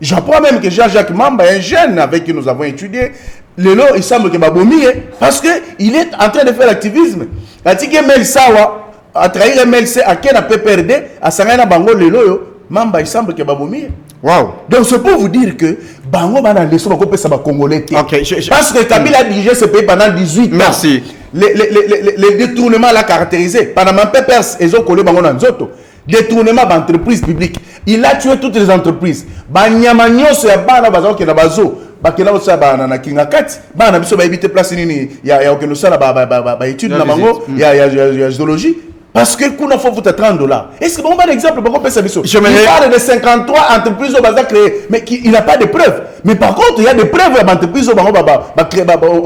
J'apprends même que Jean-Jacques Mamba un jeune avec qui nous avons étudié lelo il semble que ba bomi parce que il est en train de faire l'activisme. Atike Mel Sawa a trahir MLC à qui na PPRD à Sangana Bango Lelo Mamba il semble que Babomi. Wow. Donc c'est pour vous dire que Bango va dans les leçons qu'on peut ça congolais. Parce que Kabila a dirigé ce pays pendant 18 ans. Merci. Les détournements l'a caractérisé. Pendant ma PPRS, ils ont collé Bango dans Zoto. Détournement d'entreprises publiques. Il a tué toutes les entreprises. Banyamanyo se bana bazao ke na bazo. Bakena osa bana na kingakati. Bana biso ba éviter place nini ya okeno sala ba étude na bango ya zoologie. Parce que kuna faut vous $30. Est-ce que bon un exemple bon peut ça biso. Il parle de 53 entreprises au bazar créées mais il n'a pas de preuves. Mais par contre il y a des preuves d'entreprises au on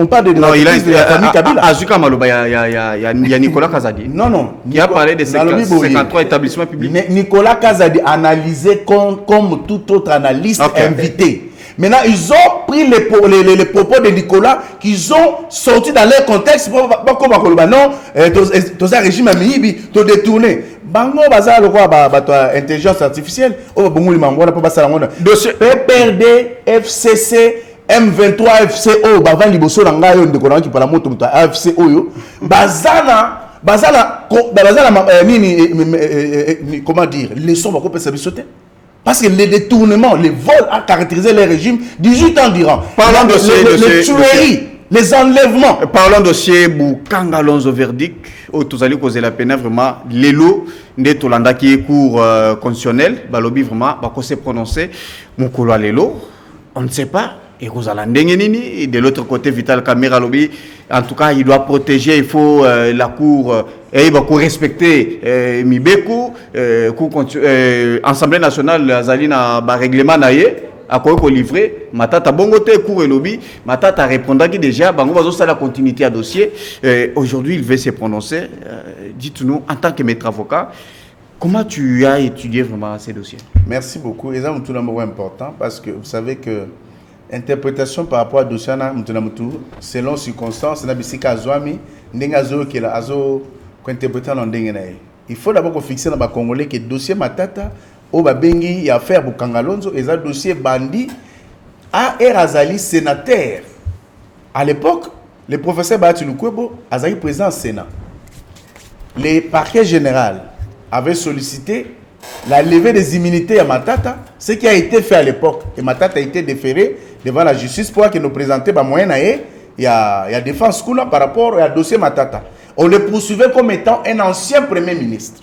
parle de la famille Kabila. Azuka Maloba il y a Nicolas Kazadi. Non. Qui a parlé de 53 établissements publics. Nicolas Kazadi analysé comme tout autre analyste invité. Maintenant, ils ont pris les propos de Nicolas qu'ils ont sortis dans leur contexte. Pas comme non, tous un régime amiibi, tout détourné. Bango bazar le quoi intelligence artificielle. Oh bongo li mango na pas ça la dossier PPRD, FCC, M23 FCO bavan liboso na ngayo ndeko qui parla moto FCO yo. Bazana nini comment dire, les sons va couper ça bisoté. Parce que les détournements, les vols a caractérisé les régimes 18 ans durant. Parlons de les tueries, les enlèvements. Parlons de dossier Boukanga Lonzo verdict. Où tous allez causer la peine vraiment. L'élo, Netolanda qui est cours constitutionnel, Balobi vraiment, Bako s'est prononcé. Mon couloir l'élo, on ne sait pas. Et de l'autre côté, Vital Kamera Lobby, en tout cas, il doit protéger, il faut la cour, et il va respecter Mibeku, Assemblée nationale, Azalina, règlement naïe, à quoi il livrer, Matata Bongote, cour et lobby, Matata répondra qui déjà, Bango va aussi la continuité à dossier. Aujourd'hui, il veut se prononcer. Dites-nous, en tant que maître avocat, comment tu as étudié vraiment ces dossiers? Merci beaucoup. Et ça, c'est tout d'abord important parce que vous savez que interprétation par rapport à dossier selon circonstances il faut d'abord fixer dans le Congolais que le dossier Matata au Babengi y a affaire pour Kangalonzo et ça dossier Bandi a Erazali sénateur à l'époque le professeur Bahati Lukwebo Azali président au Sénat. Le parquet général avait sollicité la levée des immunités à Matata, ce qui a été fait à l'époque. Et Matata a été déféré devant la justice pour qu'il nous présente moyen il y a défense par rapport au dossier Matata. On le poursuivait comme étant un ancien premier ministre.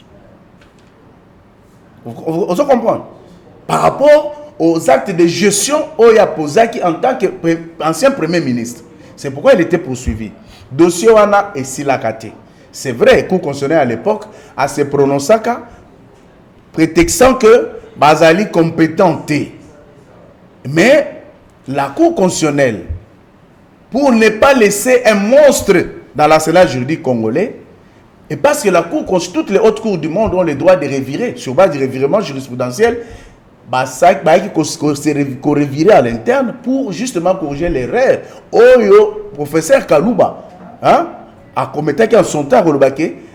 Vous comprenez? Par rapport aux actes de gestion Oya Pozaki en tant qu'ancien premier ministre. C'est pourquoi il était poursuivi. Dossier Wana et Silakate. C'est vrai, le Cour constitutionnelle à l'époque a se prononcé prétextant que Bazali compétenté. Mais la Cour constitutionnelle, pour ne pas laisser un monstre dans l'arsenal juridique congolais, et parce que la Cour, toutes les hautes cours du monde ont le droit de revirer, sur base du revirement jurisprudentiel, qu'on revirer à l'interne pour justement corriger l'erreur. Oyo, professeur Kalouba, a commetté en son temps,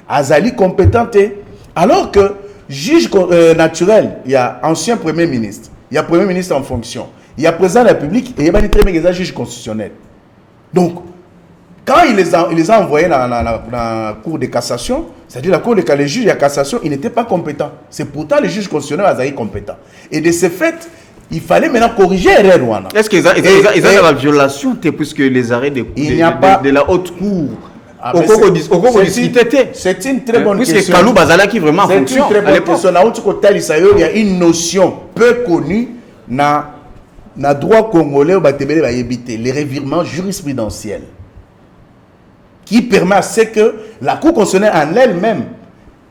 Azali compétenté. Alors que juge naturel, il y a ancien premier ministre, il y a premier ministre en fonction, il y a président de la République et il y a très bien juge constitutionnel. Donc, quand il les a envoyés dans la cour de cassation, c'est-à-dire la cour de les juges de cassation, ils n'étaient pas compétents. C'est pourtant le juge constitutionnel a été compétent. Et de ce fait, il fallait maintenant corriger l'erreur. Est-ce qu'ils ont la violation puisque les arrêts de la haute cour c'est une très bonne question. Puisque Kalou Bazala qui vraiment fonctionne. C'est une très bonne question. Il y a une notion peu connue dans le droit congolais au Batebele Bayebite, les revirements jurisprudentiels, qui permet à ce que la Cour constitutionnelle en elle-même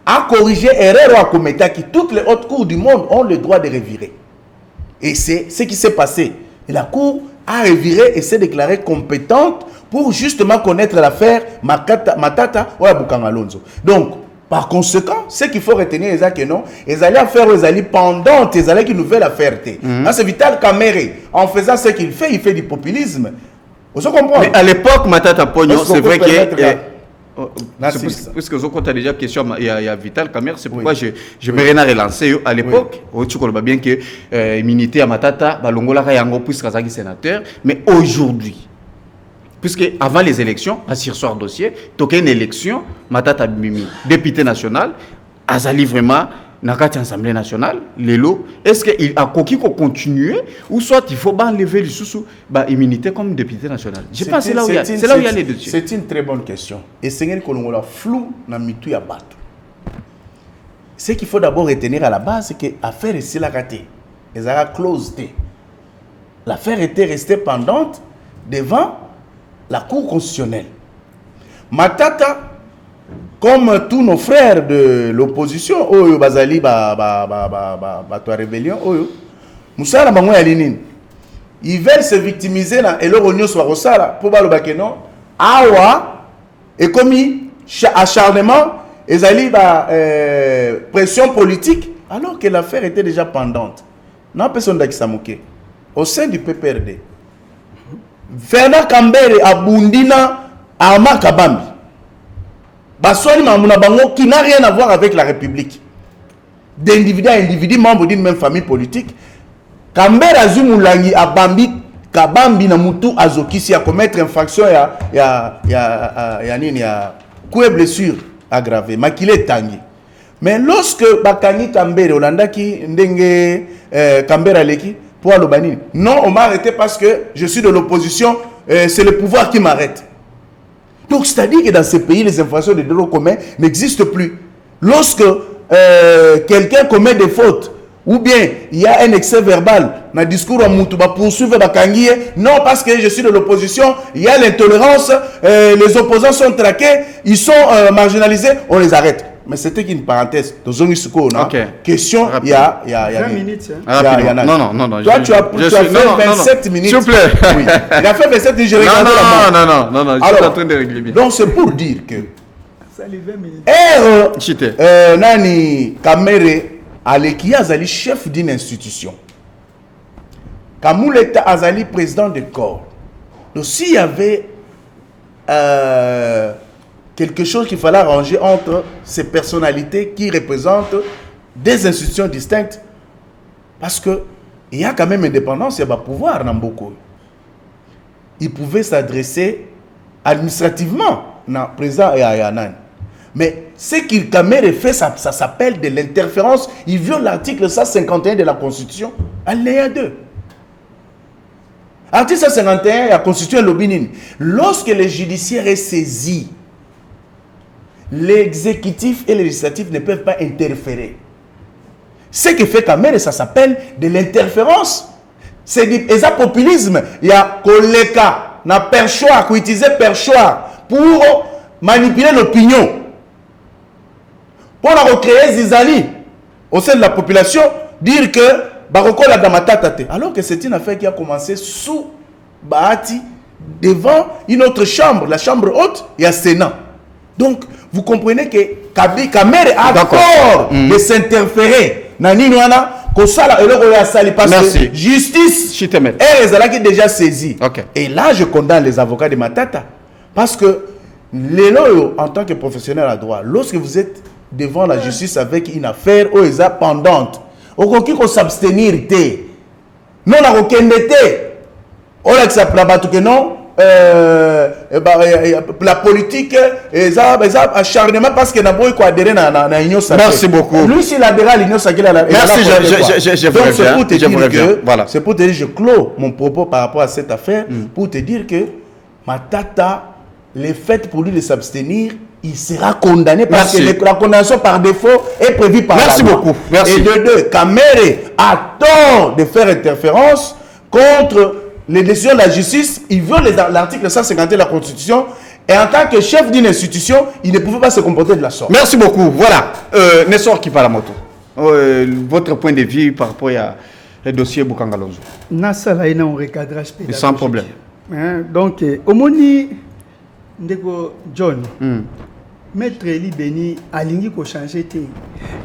a corrigé erreur ou a commetté qui toutes les hautes cours du monde ont le droit de revirer. Et c'est ce qui s'est passé. Et la Cour a reviré et s'est déclarée compétente pour justement connaître l'affaire Matata ou Bukanga Lonzo. Donc, par conséquent, ce qu'il faut retenir, c'est que non, ils allaient faire aux alliés pendant, ils allaient qu'ils nous veulent la ferté. C'est Vital Kamere, en faisant ce qu'il fait, il fait du populisme. Vous comprenez? Mais à l'époque, Matata Pogno, c'est vrai que. Puisque vous avez déjà question, il y a Vital Kamere, c'est pourquoi je me relancer. À l'époque, tu connais bien que l'immunité à Matata, Balongola Kayango, puisque c'est sénateur, mais aujourd'hui, Puisque avant les élections, à sursoir dossier, tu as une élection, Matata Mimi, député national, Azali vraiment, Nakati Assemblée nationale, Lelo, est-ce qu'il a coquille qu'on continue ou soit il faut enlever le sous immunité comme député national? Je pense que c'est là où il y a les deux. C'est une très bonne question. Et c'est une question flou dans mitu ya bato. Ce qu'il faut d'abord retenir à la base, c'est que l'affaire est la raté. Les a closed. L'affaire était restée pendante devant la Cour constitutionnelle. Matata, comme tous nos frères de l'opposition, Oyo Bazali, Bato Rébellion, Oyo, Moussala Bango Yalinine, ils veulent se victimiser là, et leur oignon soit Rosala, pour le Bakeno, Awa, et commis acharnement, et Zali, pression politique, alors que l'affaire était déjà pendante. Non, personne n'a moqué. Au sein du PPRD, Fernand Kambere a Bundina Arma Kabambi. Baswani Mamouna Bango qui n'a rien à voir avec la République. D'individu à individu, membre d'une même famille politique. Kambere Azumulangi a Bambi Kabambi na Mutu Azokisi a commettre infraction ya coup et blessure aggravée. Makile Tangi. Mais lorsque Bakani Kambere Olandaki Ndenge Kambere Aleki pour Alobani, non, on m'a arrêté parce que je suis de l'opposition, c'est le pouvoir qui m'arrête. Donc, c'est-à-dire que dans ces pays, les infractions de droit commun n'existent plus. Lorsque quelqu'un commet des fautes, ou bien il y a un excès verbal, dans le discours à Moutouba poursuivre Bakangié, non, parce que je suis de l'opposition, il y a l'intolérance, les opposants sont traqués, ils sont marginalisés, on les arrête. Mais c'était qu'une parenthèse. Question, il y a 20 minutes. Non. Toi, tu as fait 27 minutes. S'il vous plaît. Oui. Il a fait 27 minutes. Non, je suis en train de régler bien. Donc, c'est pour dire que. Ça les 20 minutes. Nani Kamere Aleki Azali, chef d'une institution. Kamouleta Azali, président de corps. Donc, s'il y avait. Quelque chose qu'il fallait arranger entre ces personnalités qui représentent des institutions distinctes. Parce qu'il y a quand même indépendance, il y a pouvoir dans beaucoup. Il pouvait s'adresser administrativement au président et à Yanan. Mais ce qu'il Kamere fait, ça s'appelle de l'interférence. Il viole l'article 151 de la Constitution, alinéa 2. Article 151 de la Constitution Lobinine. Lorsque le judiciaire est saisi, l'exécutif et le législatif ne peuvent pas interférer. Ce que fait Kamere, ça s'appelle de l'interférence. C'est du populisme. Il y a Koleka, na perchoir, qui utilise perchoir pour manipuler l'opinion. Pour recréer Zizali au sein de la population, dire que Baroko la Damatatate. Alors que c'est une affaire qui a commencé sous Bahati, devant une autre chambre, la chambre haute, il y a Sénat. Donc, vous comprenez que Kamere a tort de s'interférer. Nani Nouana, Kosala et le Sali parce que justice est les déjà saisie. Et là, je condamne les avocats de Matata. Parce que les loyaux, en tant que professionnel à droit, lorsque vous êtes devant la justice avec une affaire où ils sont pendante, au conquis qu'on s'abstenir, non, on a aucun été. On a que ça que non. La politique acharnement parce que d'abord il faut adhérer à l'Union sacrée. Merci beaucoup. Lui s'il adhère à l'Union sacrée, merci, c'est pour te dire, je clôt mon propos par rapport à cette affaire pour te dire que Matata, le fait pour lui de s'abstenir, il sera condamné parce que la condamnation par défaut est prévue par la loi. Merci beaucoup. Et de deux, Kamere a tort de faire interférence contre les décisions de la justice. Il veut l'article 150 de la Constitution. Et en tant que chef d'une institution, il ne pouvait pas se comporter de la sorte. Merci beaucoup. Voilà. Nessor qui parle à moto. Votre point de vue par rapport au dossier Boukangalonzo. Nassa là, il y a un recadrage pédagogique. Sans problème. Donc, au Moni, Ndeko John, Maître Eli Beni, Alingi ko changer.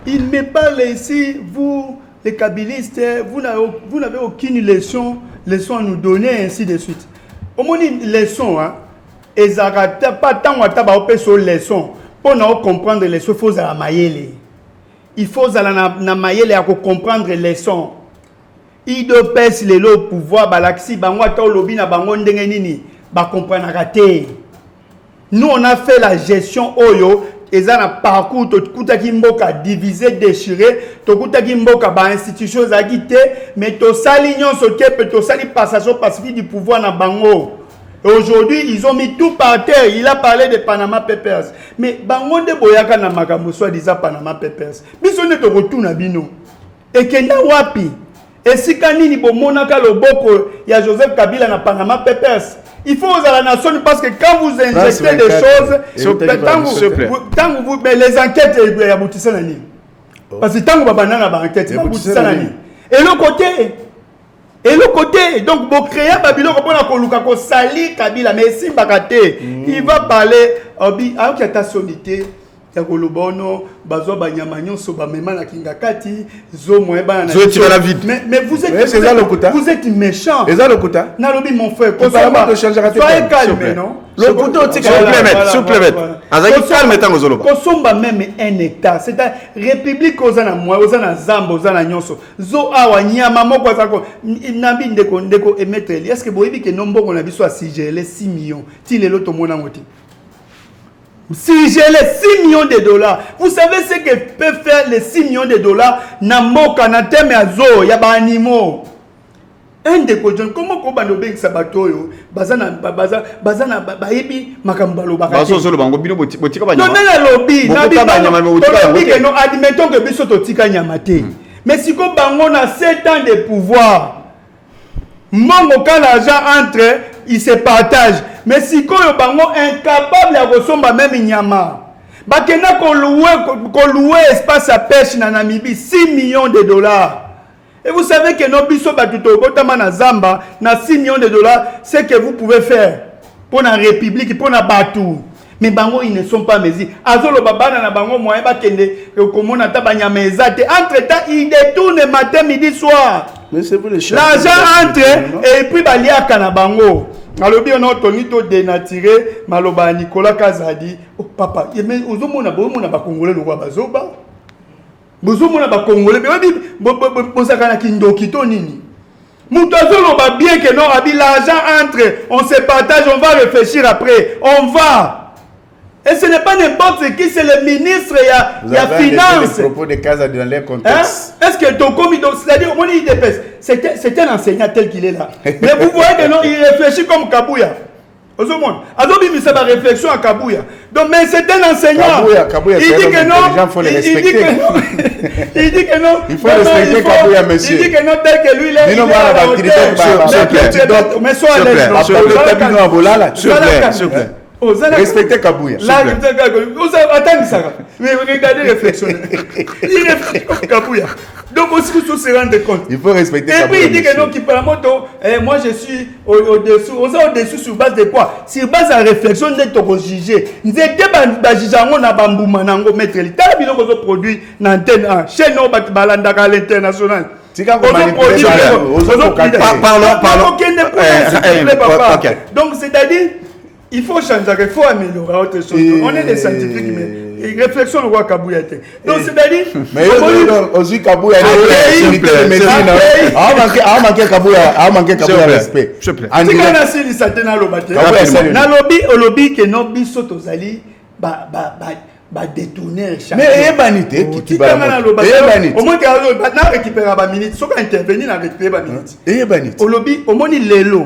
Il me parle ici, vous, les kabylistes, vous n'avez aucune leçon à nous donner, ainsi de suite. Au moins, leçon, hein, et ça pas tant à tabac sur leçon, pour nous comprendre les leçons, il faut à la maïele. Il faut à la maïele pour comprendre les leçons. Il doit passer le pouvoir, balaxi, bangwa ta lobi na bango ndengenini. bah comprendre raté. Nous on a fait la gestion oyo et ça na parcours to kutaki mboka divisé déchiré to kutaki mboka ba institutions agité mais to sali nyonso kepe to sali passation pacifique du pouvoir na bango. Et aujourd'hui ils ont mis tout par terre. Il a parlé de Panama Papers mais bango de boyaka na makambo soit disant Panama Papers biso ne to retourna bino et kenda wapi et si kanini bomonaka loboko ya Joseph Kabila na Panama Papers. Il faut aux à la nation parce que quand vous injectez des choses, mais les enquêtes, il y a beaucoup de parce que tant que vous avez une enquête, il y a beaucoup de et le côté, donc vous créez Babylone pour sali Kabila, mais si il va parler, il y a ta solité. Bazo banyamanyo soba mema na kingakati zo moeba na mais vous êtes méchant et ça le kota na lobi mon frère soyez calme non le couteau s'il vous plaît azaki calme tango zoloba kosomba même un état c'est la république ozana moi ozana zamba ozana nyonso zo awa nyama moko azako nabi ndeko emettre est-ce que boyebi que nomboko na biso a sigélé 6 millions ti lelo to mona ngoti. Si j'ai les 6 millions de dollars, vous savez ce que peut faire les 6 millions de dollars Namboka, Nateme, Azo, il y a des animaux. Un des cochons, comment on va nous sabatoyo, bazana, baebi, makambalo, bazo, zolo, bango, bino, botika, non, lobby, non, admettons que biso totika nyamate. Mais si on a 7 ans de pouvoir, Mongo, quand l'argent entre, il se partage. Mais si on est incapable de ressembler même Nyama, bakena qu'on loue espace à pêche na Namibie 6 millions de dollars. Et vous savez que nos biso batuto botama na Zamba na 6 millions de dollars, c'est que vous pouvez faire pour la République, pour la Batou. Mais bango ils ne sont pas mesés. Azolo babana na bango moyen ba kende comme on a tabanya mezate. Entre temps ils détournent matin midi soir. Mais c'est pour les chefs. L'argent entre et puis balia kana bango. Alobi on a tonito dénaturé maloba Nicolas Kazadi. Oh papa, mais ozomona ba congolais le roi bazoba. Bozomona ba congolais mais bozaka na kindoki to nini. Moutazolo va bien que non abi l'argent entre, on se partage, on va réfléchir après, on va. Et ce n'est pas n'importe qui, c'est le ministre, il y a finance. Le propos de Casa dans les contextes. Est-ce que ton commis, c'est-à-dire, on dit c'est un enseignant tel qu'il est là. Mais vous voyez que non, il réfléchit comme Kabouya. Au monde. Adobe, mais c'est ma réflexion à Kabouya. Donc, mais c'est un enseignant. Kabouya, il dit que non. Les gens faut les respecter. Il dit que non. Il faut respecter Kabouya, monsieur. Il dit que non, tel que lui, il est. Mais sois à l'aise. S'il vous plaît. Respectez Kabouya. Là, attendez ça. Mais regardez, réflexionner. Il réfléchit comme Kabouya. Donc, aussi, il faut se rendre compte. Il faut respecter Kabouya. Et puis, il dit que non, qui parle moto. Moi, je suis au-dessous. Au-dessous sur base de quoi? Sur base de réflexion, nous sommes jugés. Nous sommes jugés. On a bambouma, nango, mettre les tas de bilans produits dans l'antenne 1. Chez nous, à l'international. Donc, c'est-à-dire, il faut changer, il faut améliorer autre chose. On est des scientifiques, mais réflexion, on voit Kabouya. Donc, c'est-à-dire. Mais aussi Kabouya, il a manqué Kabouya respect. S'il te plaît. C'est quand on a signé ça, dans le lobby, que nos bisous aux alliés, détourner. Mais il y a banité qui va au moins qu'on a récupéré la minute, sauf intervenir dans récupérer la minute. Il y a banité. Au lobby, au moins il est là.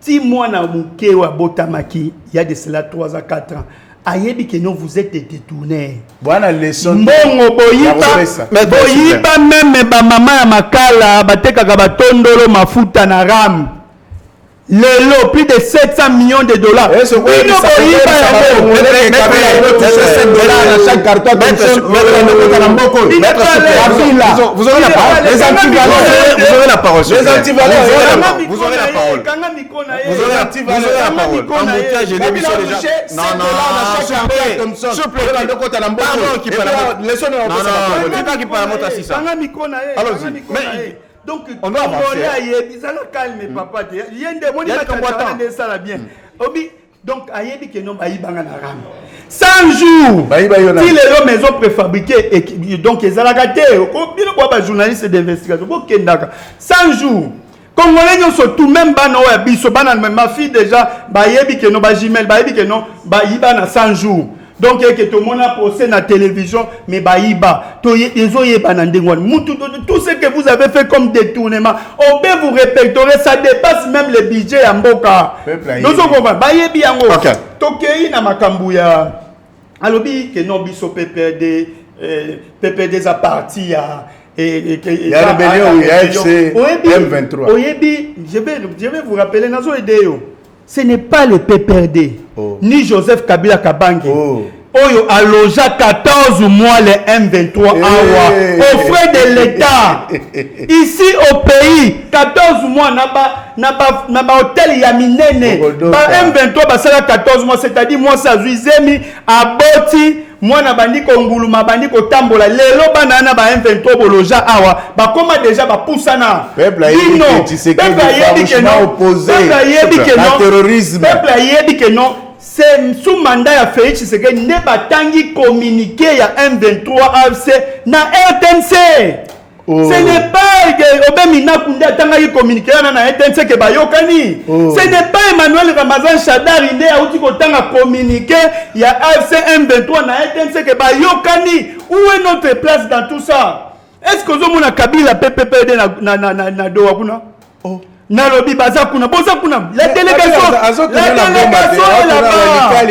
Si moi na muke wa botamaki, il y a de cela 3 à 4 ans. Ayebi que non vous êtes des détourneurs. Voilà les leçons. Bongo boyiba même ba mama ya makala bateka ka batondolo mafuta na ram. Lelo plus de 700 millions de dollars. Et ce quoi il chaque carton vous aurez la parole. Les antivaleurs, vous aurez la parole. Les antivaleurs, vous aurez la parole. Vous aurez la parole. En montage, j'ai des missions déjà. Non, s'il vous plaît. Pardon, qui parle à moi. Non, dis pas qui parle à moi, t'as 600. Allons-y. Donc, on doit avancer. Calme, papa. Il y a des gens qui ça bien. Donc, ayebi que non, baïbanga na ram. 100 jours. Si les maisons préfabriquées, donc ils ont la gâté. Combien de journalistes d'investigation? 100 jours. Congolais nous sont tout même bana oya biso bana ma fille déjà ba yebi que no ba jimel ba yebi que non ba yiba na 100 jours. Donc que tout le monde a posé na télévision mais ba yiba to yezo yeba na ndengwan tout ce que vous avez fait comme détournement on peut vous répertorier ça dépasse même le budget ya mboka. Nous on comprend ba yebi yango. To kei na makambu ya alobi que non biso PPD PPD a parti à il y a rébellion il y a FC M23. Je vais vous rappeler Nazo Edeo. Ce n'est pas le PPRD ni Joseph Kabila Kabange. Oyo a logé 14 mois les M23 awa aux frais de l'État. Ici au pays 14 mois n'a pas hôtel Yaminene. M23 basala 14 mois c'est-à-dire moi ça zuizemi aboti moi na bandi ko nguluma bandi ko tambola lelo banana ba M23 boloja awa ba koma déjà ba poussana peuple yebi que non terrorisme peuple yebi que non c'est sous mandat ya Félix Tshisekedi ne batangi communiqué ya M23 AFC na RTNC. Ce n'est pas Obemina Koundé atangaki communiqué na RTNC ke bayokani. Ce n'est pas Emmanuel Ramazan Shadari inde auti kotanga communiqué ya AFC M23 na RTNC ke bayokani. Où est notre place dans tout ça? Est-ce que Zomona Kabila PPPD na doa kuna? Nalobi baza kuna boza kuna la délégation est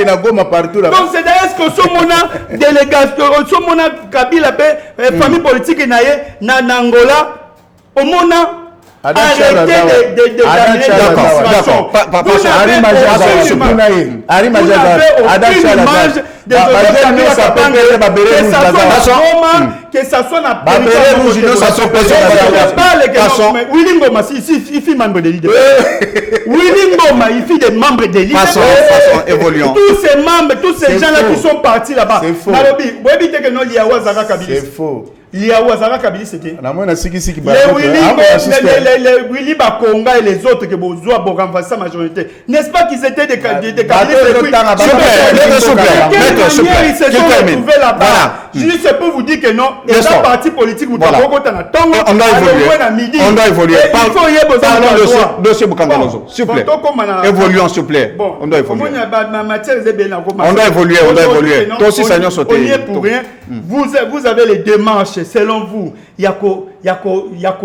là-bas partout là. Donc c'est est-ce que somona délégation somona Kabila famille politique na Angola omona arrêtez de que ça soit na Willy Ngoma il fait membre de leader. Willy Ngoma il fait des membres de leader. Passons, évoluons. Tous ces membres, tous ces gens-là qui sont partis là-bas. C'est faux. C'est faux. Liawazara Kabili c'était. Les Willy Bakonga et les autres que Bozoa Boramva sa majorité. N'est-ce pas qu'ils étaient des candidats juste pour vous dire que non, et la parti politique vous doit on doit évoluer. Dossier Bukangalozo. S'il vous plaît. Évoluons s'il vous plaît. On doit évoluer. On doit évoluer. Toi aussi ça nous sauter. Pour rien. Vous avez les démarches selon vous. Yako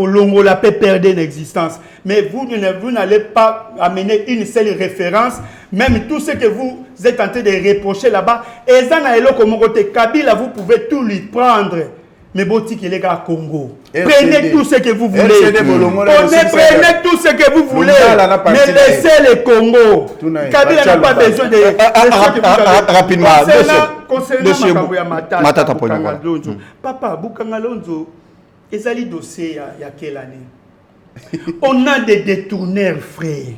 Longo la peut perdre l'existence. Mais vous n'allez pas amener une seule référence. Même tout ce que vous êtes en train de reprocher là-bas. Et Kabila, vous pouvez tout lui prendre. Mais Boti qui est gars Congo. Prenez tout ce que vous voulez. Prenez tout ce que vous voulez. Mais laissez le Congo. Kabila n'a pas besoin de... Rapidement. Concernant Matata Pongongo. Papa, Bukangalonzo, ezali dossier il y a quelle année? On a des détourneurs, frère.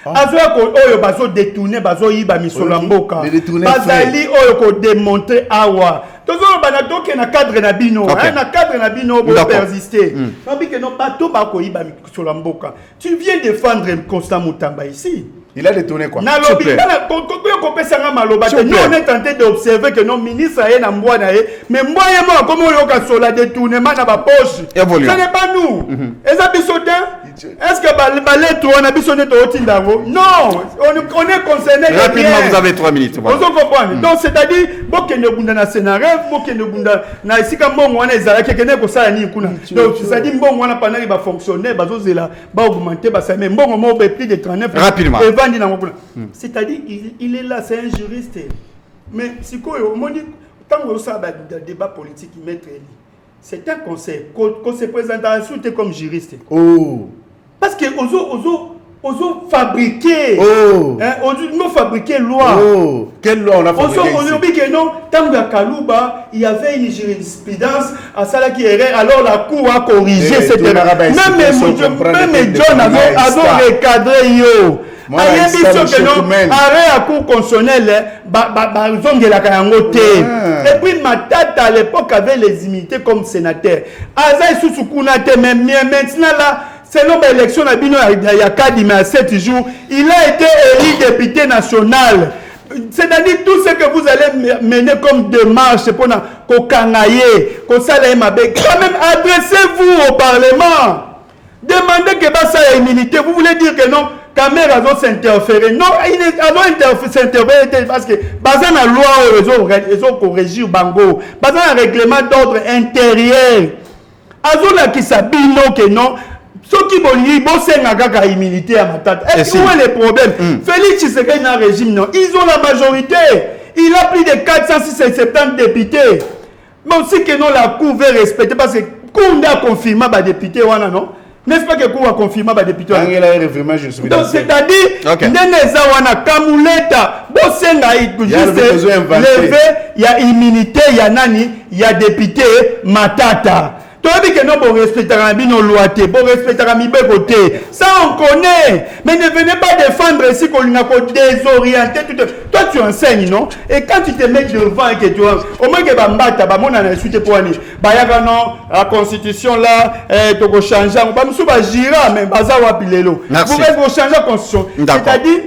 Azoa ko oyo bazo détourner bazo yiba misolo mboka. Bazali oyo ko démontrer awa. Tozo bana toke na cadre na bino, na cadre na bino pour persister. Fabi que non pas to ba ko yiba misolo mboka. Tu viens défendre Constant Mutamba ici. Il a détourné quoi? On est tenté d'observer que nos ministres sont en Mboana, mais moi et moi, comment on a la détournement dans ma poche? Ce n'est pas nous. Est-ce que on a besoin de non, on est concerné. Rapidement, vous avez 3 minutes. Vous comprenez? Donc, c'est-à-dire, Bokene na scénario, Bokene na ici comme bon, on est à la Kekene pour ça, donc, c'est-à-dire, bon, on a pas n'a pas fonctionné, bazozela, ba augmenter, ba ça, mais bon, on a plus de 39. Rapidement. C'est-à-dire, il est là, c'est un juriste. Mais si quand on a un débat politique, c'est un conseil. Qu'on se présente à la comme juriste. Parce que ozo fabriquer. Ozo fabriquer loi. Quelle loi on a fabriqué? On dit que non, tant que Kalouba, il y avait une jurisprudence à ça qui errait, alors la cour a corrigé cette erreur. Même John a recadré yo. Arrêt à cour constitutionnelle, et puis Matata à l'époque avait les immunités comme sénateur. Azaï Sousoukounate, même maintenant là, selon l'élection il y a 4 mais à 7 jours, il a été élu député national. C'est-à-dire tout ce que vous allez mener comme démarche pour qu'on canailler, qu'on s'allait quand même adressez-vous au Parlement. Demandez que ça ait immunité. Vous voulez dire que non, caméra doit s'interférer. Non, il doit s'interférer parce que bazan la loi, ils ont corrigé bango. Bazan un règlement d'ordre intérieur. Azola qui s'habille que non. Ceux qui vont s'engager immunité à ma tête. Est-ce où est le problème? Félix Tshisekedi dans le régime, non. Ils ont la majorité. Il a plus de 470 députés. Mais aussi que non, la Cour veut respecter parce que la Cour a confirmé les députés. Non? N'est-ce pas que la Cour a confirmé les députés? Donc, c'est-à-dire, il y a immunité, il y a nani, il y a député, matata. Tu as dit que non, bon respecter nos lois, bon respecter mes côtés. Ça, on connaît. Mais ne venez pas défendre ici qu'on a désorienté. Toi, tu enseignes, non? Et quand tu te mets devant et que tu vois, au moins que Bambata, Bamon a insulté pour aller. Bayaga, non, la constitution là, tu vas changer. Bamsou va gira, mais Bazawa Pilelo. Vous pouvez changer la constitution. C'est-à-dire,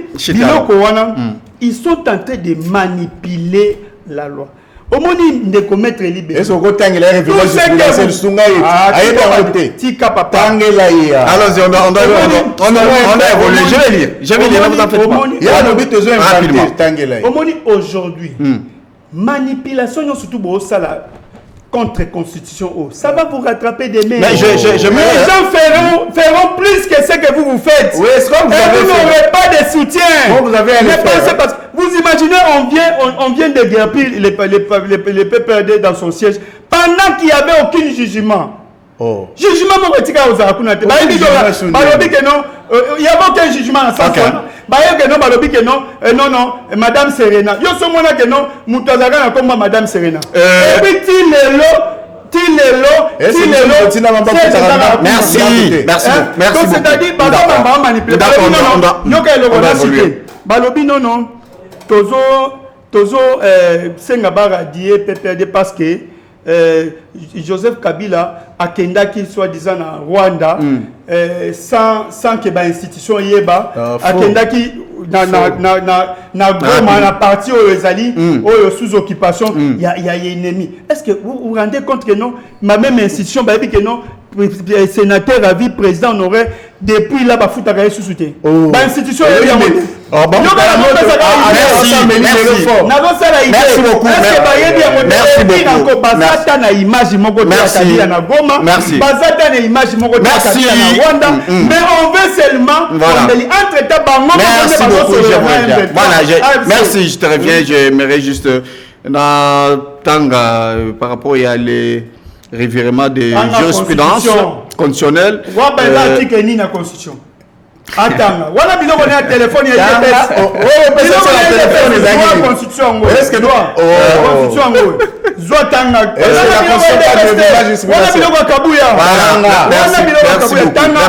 ils sont en train de manipuler la loi. Au moins, il ne commettre libéré. Est-ce que tu as révélé le Sungaï? Allons-y, on a évolué. Je vais lire, ne vous en faites pas. Il y a le but de inventé. Au moins, aujourd'hui, manipulation, surtout pour ça, contre-constitution, ça va vous rattraper des mains. Mais les gens feront plus que ce que vous faites. Oui, est-ce que vous n'aurez pas de soutien. Vous avez un vous imaginez, on vient de guerpir les PPRD dans son siège pendant qu'il n'y avait aucun jugement. Jugement, il n'y avait aucun jugement en sens. Non, Madame Serena. Yo sommes là que non, Moutazara comme Madame Serena. Et puis Merci. Donc c'est-à-dire, on va manipuler. Balobi non. Tozo Sengabara dit PPRD parce que Joseph Kabila a kendaki soit-disant en Rwanda sans que l'institution yeba a kendaki na Goma na parti aux Ezali sous occupation il y a ennemi. Est-ce que vous vous rendez compte que non ma même institution bah que non sénateur à vie président on aurait depuis là ba foutaka sous soutien ba institution merci beaucoup mais on veut seulement merci, je te reviens, j'aimerais juste par rapport à les revirements de jurisprudence conditionnelle. Attends, voilà biloko na téléphone ya constitution est-ce que doit constitution ngo zwa tanga voilà biloko kabuya voilà biloko kabuya tanga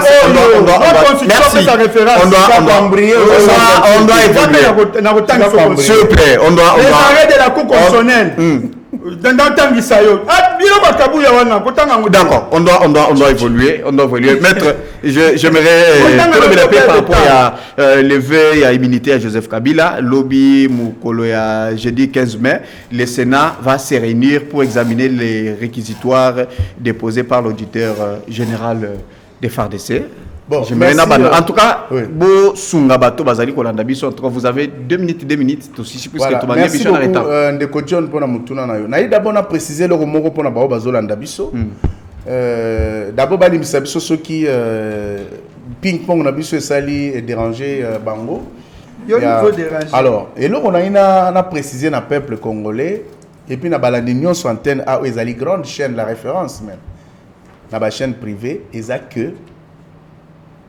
constitution sa référence on doit évoluer na kotanga s'il vous plaît on doit arrêter de la cour constitutionnelle d'accord, on doit évoluer, Maître, j'aimerais développer par rapport à lever à immunité à Joseph Kabila, lobby Moukolo jeudi 15 mai, le Sénat va se réunir pour examiner les réquisitoires déposés par l'auditeur général des FARDC. Bon, en tout cas, vous avez 2 minutes aussi, puisque voilà. Merci beaucoup, Ndeko John, pour nous d'abord préciser le mot pour nous bazolanda biso. D'abord, bali misabiso ceux qui ping-pong na biso sali et déranger bango. Alors, et là on a précisé na peuple congolais et puis na balandinion sur antenne à ezali grande chaîne la référence même. Na ba chaîne privée ezak que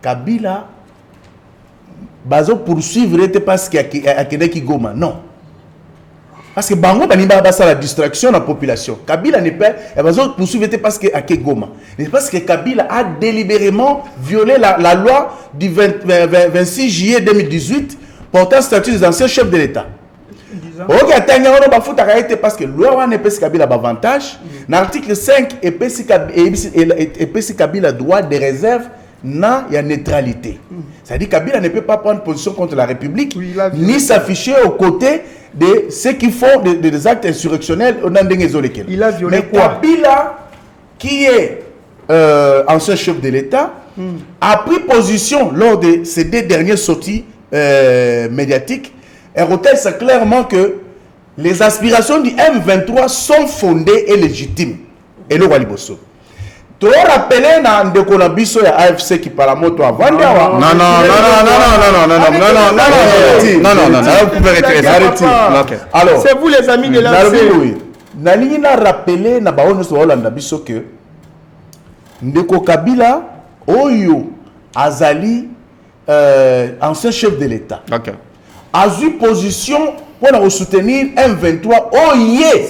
Kabila bazo poursuivre parce qu'il y a qui Goma. Non. Parce que Bango Baniba basa la distraction de la population. Kabila n'est pas bazo poursuivre parce qu'il y a Goma. C'est parce que Kabila a délibérément violé la loi du 26 juillet 2018 portant statut des anciens chefs de l'État. Ok, parce que la loi n'est pas Kabila avantage. L'article 5 et Kabila droit de réserve. Non, il y a neutralité. C'est-à-dire que Kabila ne peut pas prendre position contre la République, ni s'afficher aux côtés de ceux qui font des actes insurrectionnels. Il a violé quoi? Kabila, qui est ancien chef de l'État, a pris position lors de ces 2 dernières sorties médiatiques et retelle clairement que les aspirations du M23 sont fondées et légitimes. Et le Waliboso. Tu as rappelé dans le Colabiso et AFC qui parle à moto avant de Non, vous pouvez retirer ça. Alors, c'est vous les amis de l'AFC. Nalingi na rappelé na baono so Hollande biso que Ndeko Kabila Oyo Azali ancien chef de l'État. OK. A eu position pour soutenir M23 Oye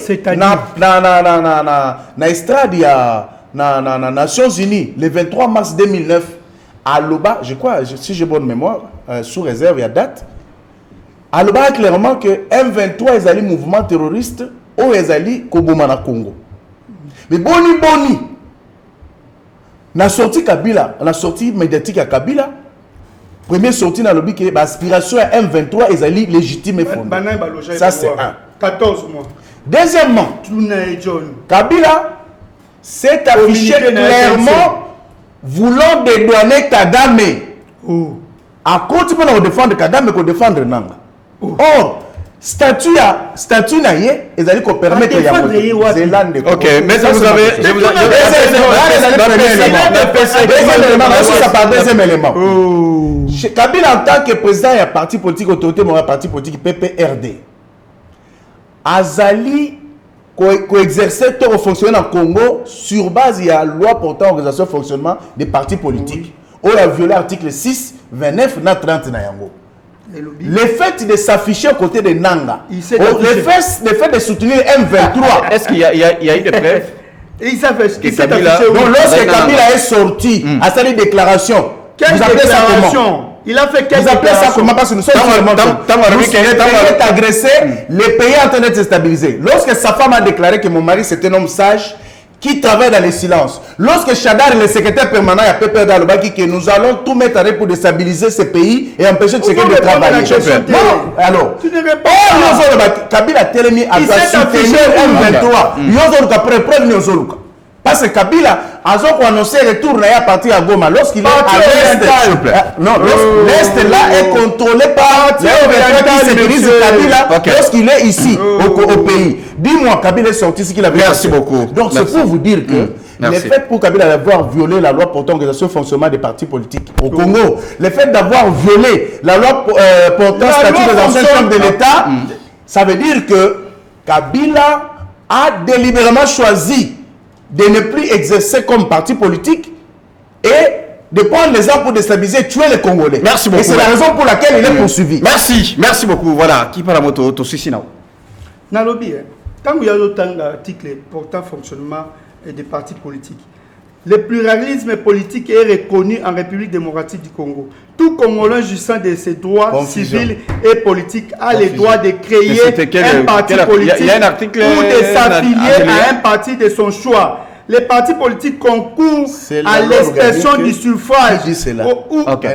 na estrade ya na Nations Unies le 23 mars 2009 à Loba, je crois, si j'ai bonne mémoire, sous réserve, il y a date. À Loba clairement que M23 est un mouvement terroriste ou est un Koboma na Congo. Mais boni, la sortie Kabila, la sortie médiatique à Kabila, première sortie dans le but que l'aspiration à M23 est légitime et fondée. Ça c'est un. 14 mois. Deuxièmement, Kabila s'est affiché clairement voulant dédouaner Kagame. À côté de défendre Kagame, pour défendre Nanga. Or, statut naïe, ils allaient permettre de défendre. Ok, mais ça vous avez. Deuxième élément. Kabila en tant que président, il y a parti politique, autorité morale, parti politique PPRD. Azali co-exercer tout fonctionner en Congo sur base de la loi portant organisation et fonctionnement des partis politiques. On a violé l'article 6, 29, 30 na yango. Le fait de s'afficher aux côtés de Nanga, le fait de soutenir M23. Est-ce qu'il y a eu des preuves? Donc lorsque Kabila est sorti à cette déclaration, vous appelez ça comment? Il a fait quelle déclaration? Vous appelez ça comment? Parce que nous sommes agressé, le pays est en train d'être déstabilisé. Lorsque sa femme a déclaré que mon mari c'est un homme sage qui travaille dans le silence. Lorsque Chadar, le secrétaire permanent à PPR Dalobaki, que nous allons tout mettre à pour déstabiliser ce pays et empêcher de secrétaire de travailler. Non, alors, Kabila Telemi a soutenu M23. Parce que Kabila a annoncé le retour à partir à Goma lorsqu'il est à l'est. Non, l'est là est contrôlé par les M23 qui sécurisent Kabila lorsqu'il est ici au pays. Dis-moi, Kabila est sorti ce qu'il avait. Merci beaucoup. Donc c'est pour vous dire que le fait pour Kabila d'avoir violé la loi portant organisation et fonctionnement des partis politiques au Congo, le fait d'avoir violé la loi portant statut des anciens chefs de l'État, ça veut dire que Kabila a délibérément choisi de ne plus exercer comme parti politique et de prendre les armes pour déstabiliser, tuer les Congolais. Merci beaucoup. Et c'est la raison pour laquelle il est poursuivi. Merci beaucoup. Voilà, qui parle à moto, Tosisina. Nalobi, quand il y a autant d'articles portant fonctionnement des partis politiques, le pluralisme politique est reconnu en République démocratique du Congo. Tout Congolais jouissant de ses droits civils et politiques a le droit de créer un parti politique ou de s'affilier à un parti de son choix. Les partis politiques concourent à l'expression du suffrage.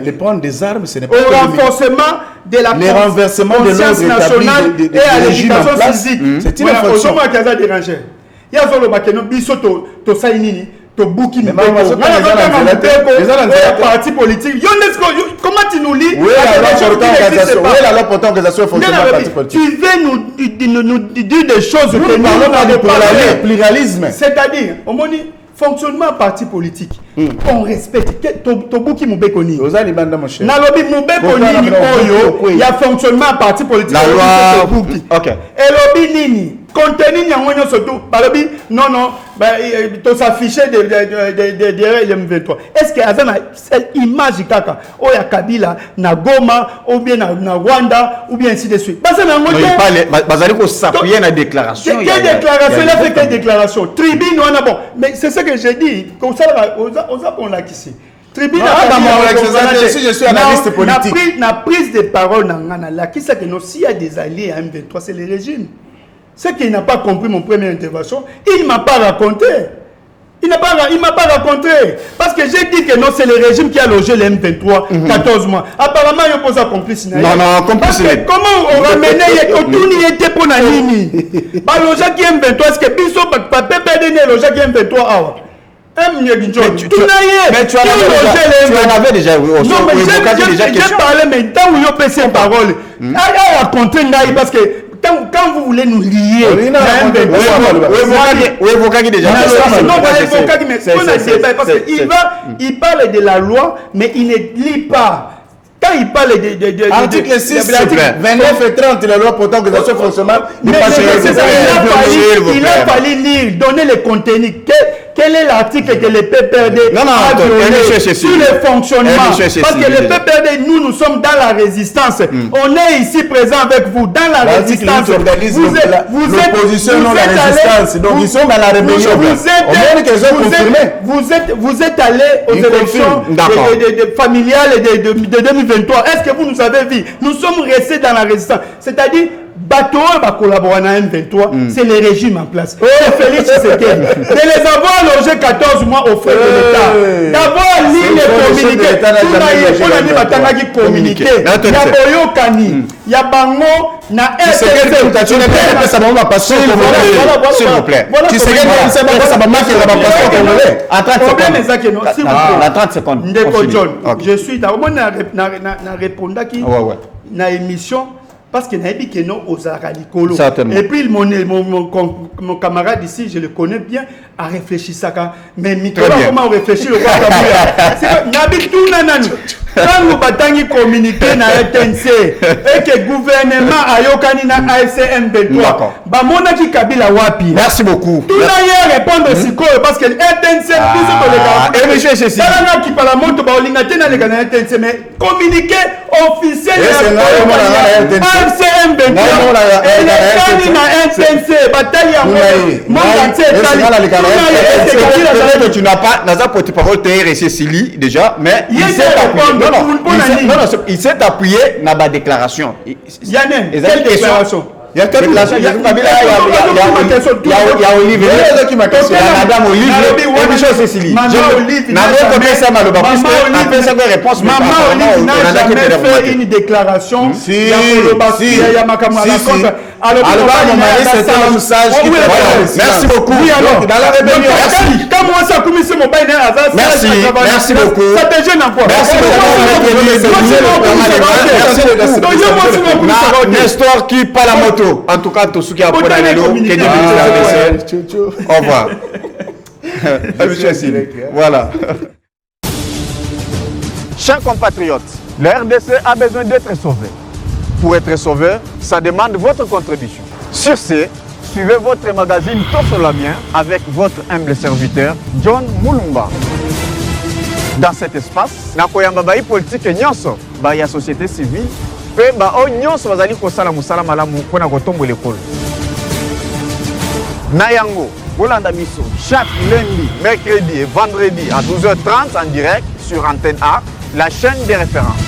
Les prendre des armes, ce n'est pas au renforcement de la conscience nationale et à l'éducation physique. C'est une infraction. Il y a solo bakeno biso to sainini to bouki mais parti politique comment tu nous lis la loi portant organisation et fonctionnement parti politique. Tu veux nous dire des choses que nous parlons de pluralisme, c'est-à-dire au moins fonctionnement parti politique on respecte to bouki mubekoni ozali banda mon cher nalobi mubekoni ni oyo il y a fonctionnement parti politique la loi OK elobi nini contenu nyangonyo surtout balobi non to s'afficher de M23. Est-ce que avec cette image kaka oya Kabila na Goma ou bien na Rwanda ou bien ainsi de suite parce que na ngote bazali ko s'appuyer na déclaration il y a déclaration il a fait quelle déclaration tribune on a bon mais c'est ce que j'ai dit comme ça on l'a ici tribune si je suis analyste politique na prise de parole na ngana la qui ça que non s'il y a des alliés à M23 c'est le régime. Ce qu'il n'a pas compris mon première intervention, il ne m'a pas raconté. Il m'a pas raconté. Parce que j'ai dit que non, c'est le régime qui a logé les M23 14 mois. Apparemment, il pose à complice. Non, complice. Parce que comment on ramène il était pour la ligne. Pas logé qui M23, est-ce que Bisso, papa, PPD, logé qui M23 ah. Mais tu en avais déjà. Non, mais j'ai parlé, mais tant que vous avez parole, à raconter parce que quand vous voulez nous lier, parce qu'il parle de la loi, mais il ne lit pas. Quand il parle de article 6, 29 et 30, la loi portant organisation et fonctionnement, il a fallu lire, donner le contenu. Quel est l'article que le PPRD a violé sur le fonctionnement? Parce que le PPRD, nous sommes dans la résistance. On est ici présent avec vous dans la résistance. L'opposition non la résistance. Donc ils sont dans la rébellion. Vous êtes allé aux élections familiales de 2023. Est-ce que vous nous avez vu? Nous sommes restés dans la résistance. C'est-à-dire, Bateau va collaborer à M23, c'est le régime en place. C'est Félix Tshisekedi. De les avoir logés 14 mois au frais de l'État. D'avoir lu les communiqués. Tout l'année, Batangaki communiqué. Il y a Boyokani, il y a Bango, il y a RTC. S'il vous plaît. Tshisekedi, ça va marquer la passation. Problème est ça que non. S'il vous plaît. 30 secondes. Ndeko John, je suis dans le répondaki na émission. Parce qu'il y a dit que non aux Aralicolo. Et puis mon camarade ici, je le connais bien, a réfléchi ça. Mais comment on réfléchit le roi Kabouya? Quand nous battons communiquer na RTNC et que le gouvernement a yokani na AFCM 23, bah mon aki Kabila wapi. Merci beaucoup. Tout d'ailleurs répondre si parce que RTNC tout ce que les gars. Et ça qui parle monte ba olingate na les gars na RTNC mais communiquer officiel AFCM 23 et les gars na RTNC bataille à mon tu n'as pas Naza porte-parole TRC Sili déjà mais il s'est appuyé il s'est appuyé dans ma déclaration. Il y a une déclaration. Il y a une déclaration. Il y a Olive. Il y a Madame Olive. Et Michel Cécilie. Je n'avais pas ça mal au bas. Après ça, une réponse. Maman Olive n'a jamais fait une déclaration. Si. Alors, mon mari, c'était un message qui merci beaucoup. Dans la rébellion. Merci. Quand moi, ça a commencé mon bain, merci beaucoup. Ça te gêne encore. Merci beaucoup. Nestor qui pas la moto. En tout cas, tout ce qui a pour la au revoir. Voilà. Chers compatriotes, la RDC a besoin d'être sauvée. Pour être sauvé, ça demande votre contribution. Sur ce, suivez votre magazine Tossolamien avec votre humble serviteur, John Mulumba. Dans cet espace, nakoyamba bai politique nyonso, bai ya société civile, pe ba o nyonso bazali kosala musala malamu pona kotombola ekolo. Na yango, bolanda biso chaque lundi, mercredi et vendredi à 12h30 en direct sur Antenne A, la chaîne des références.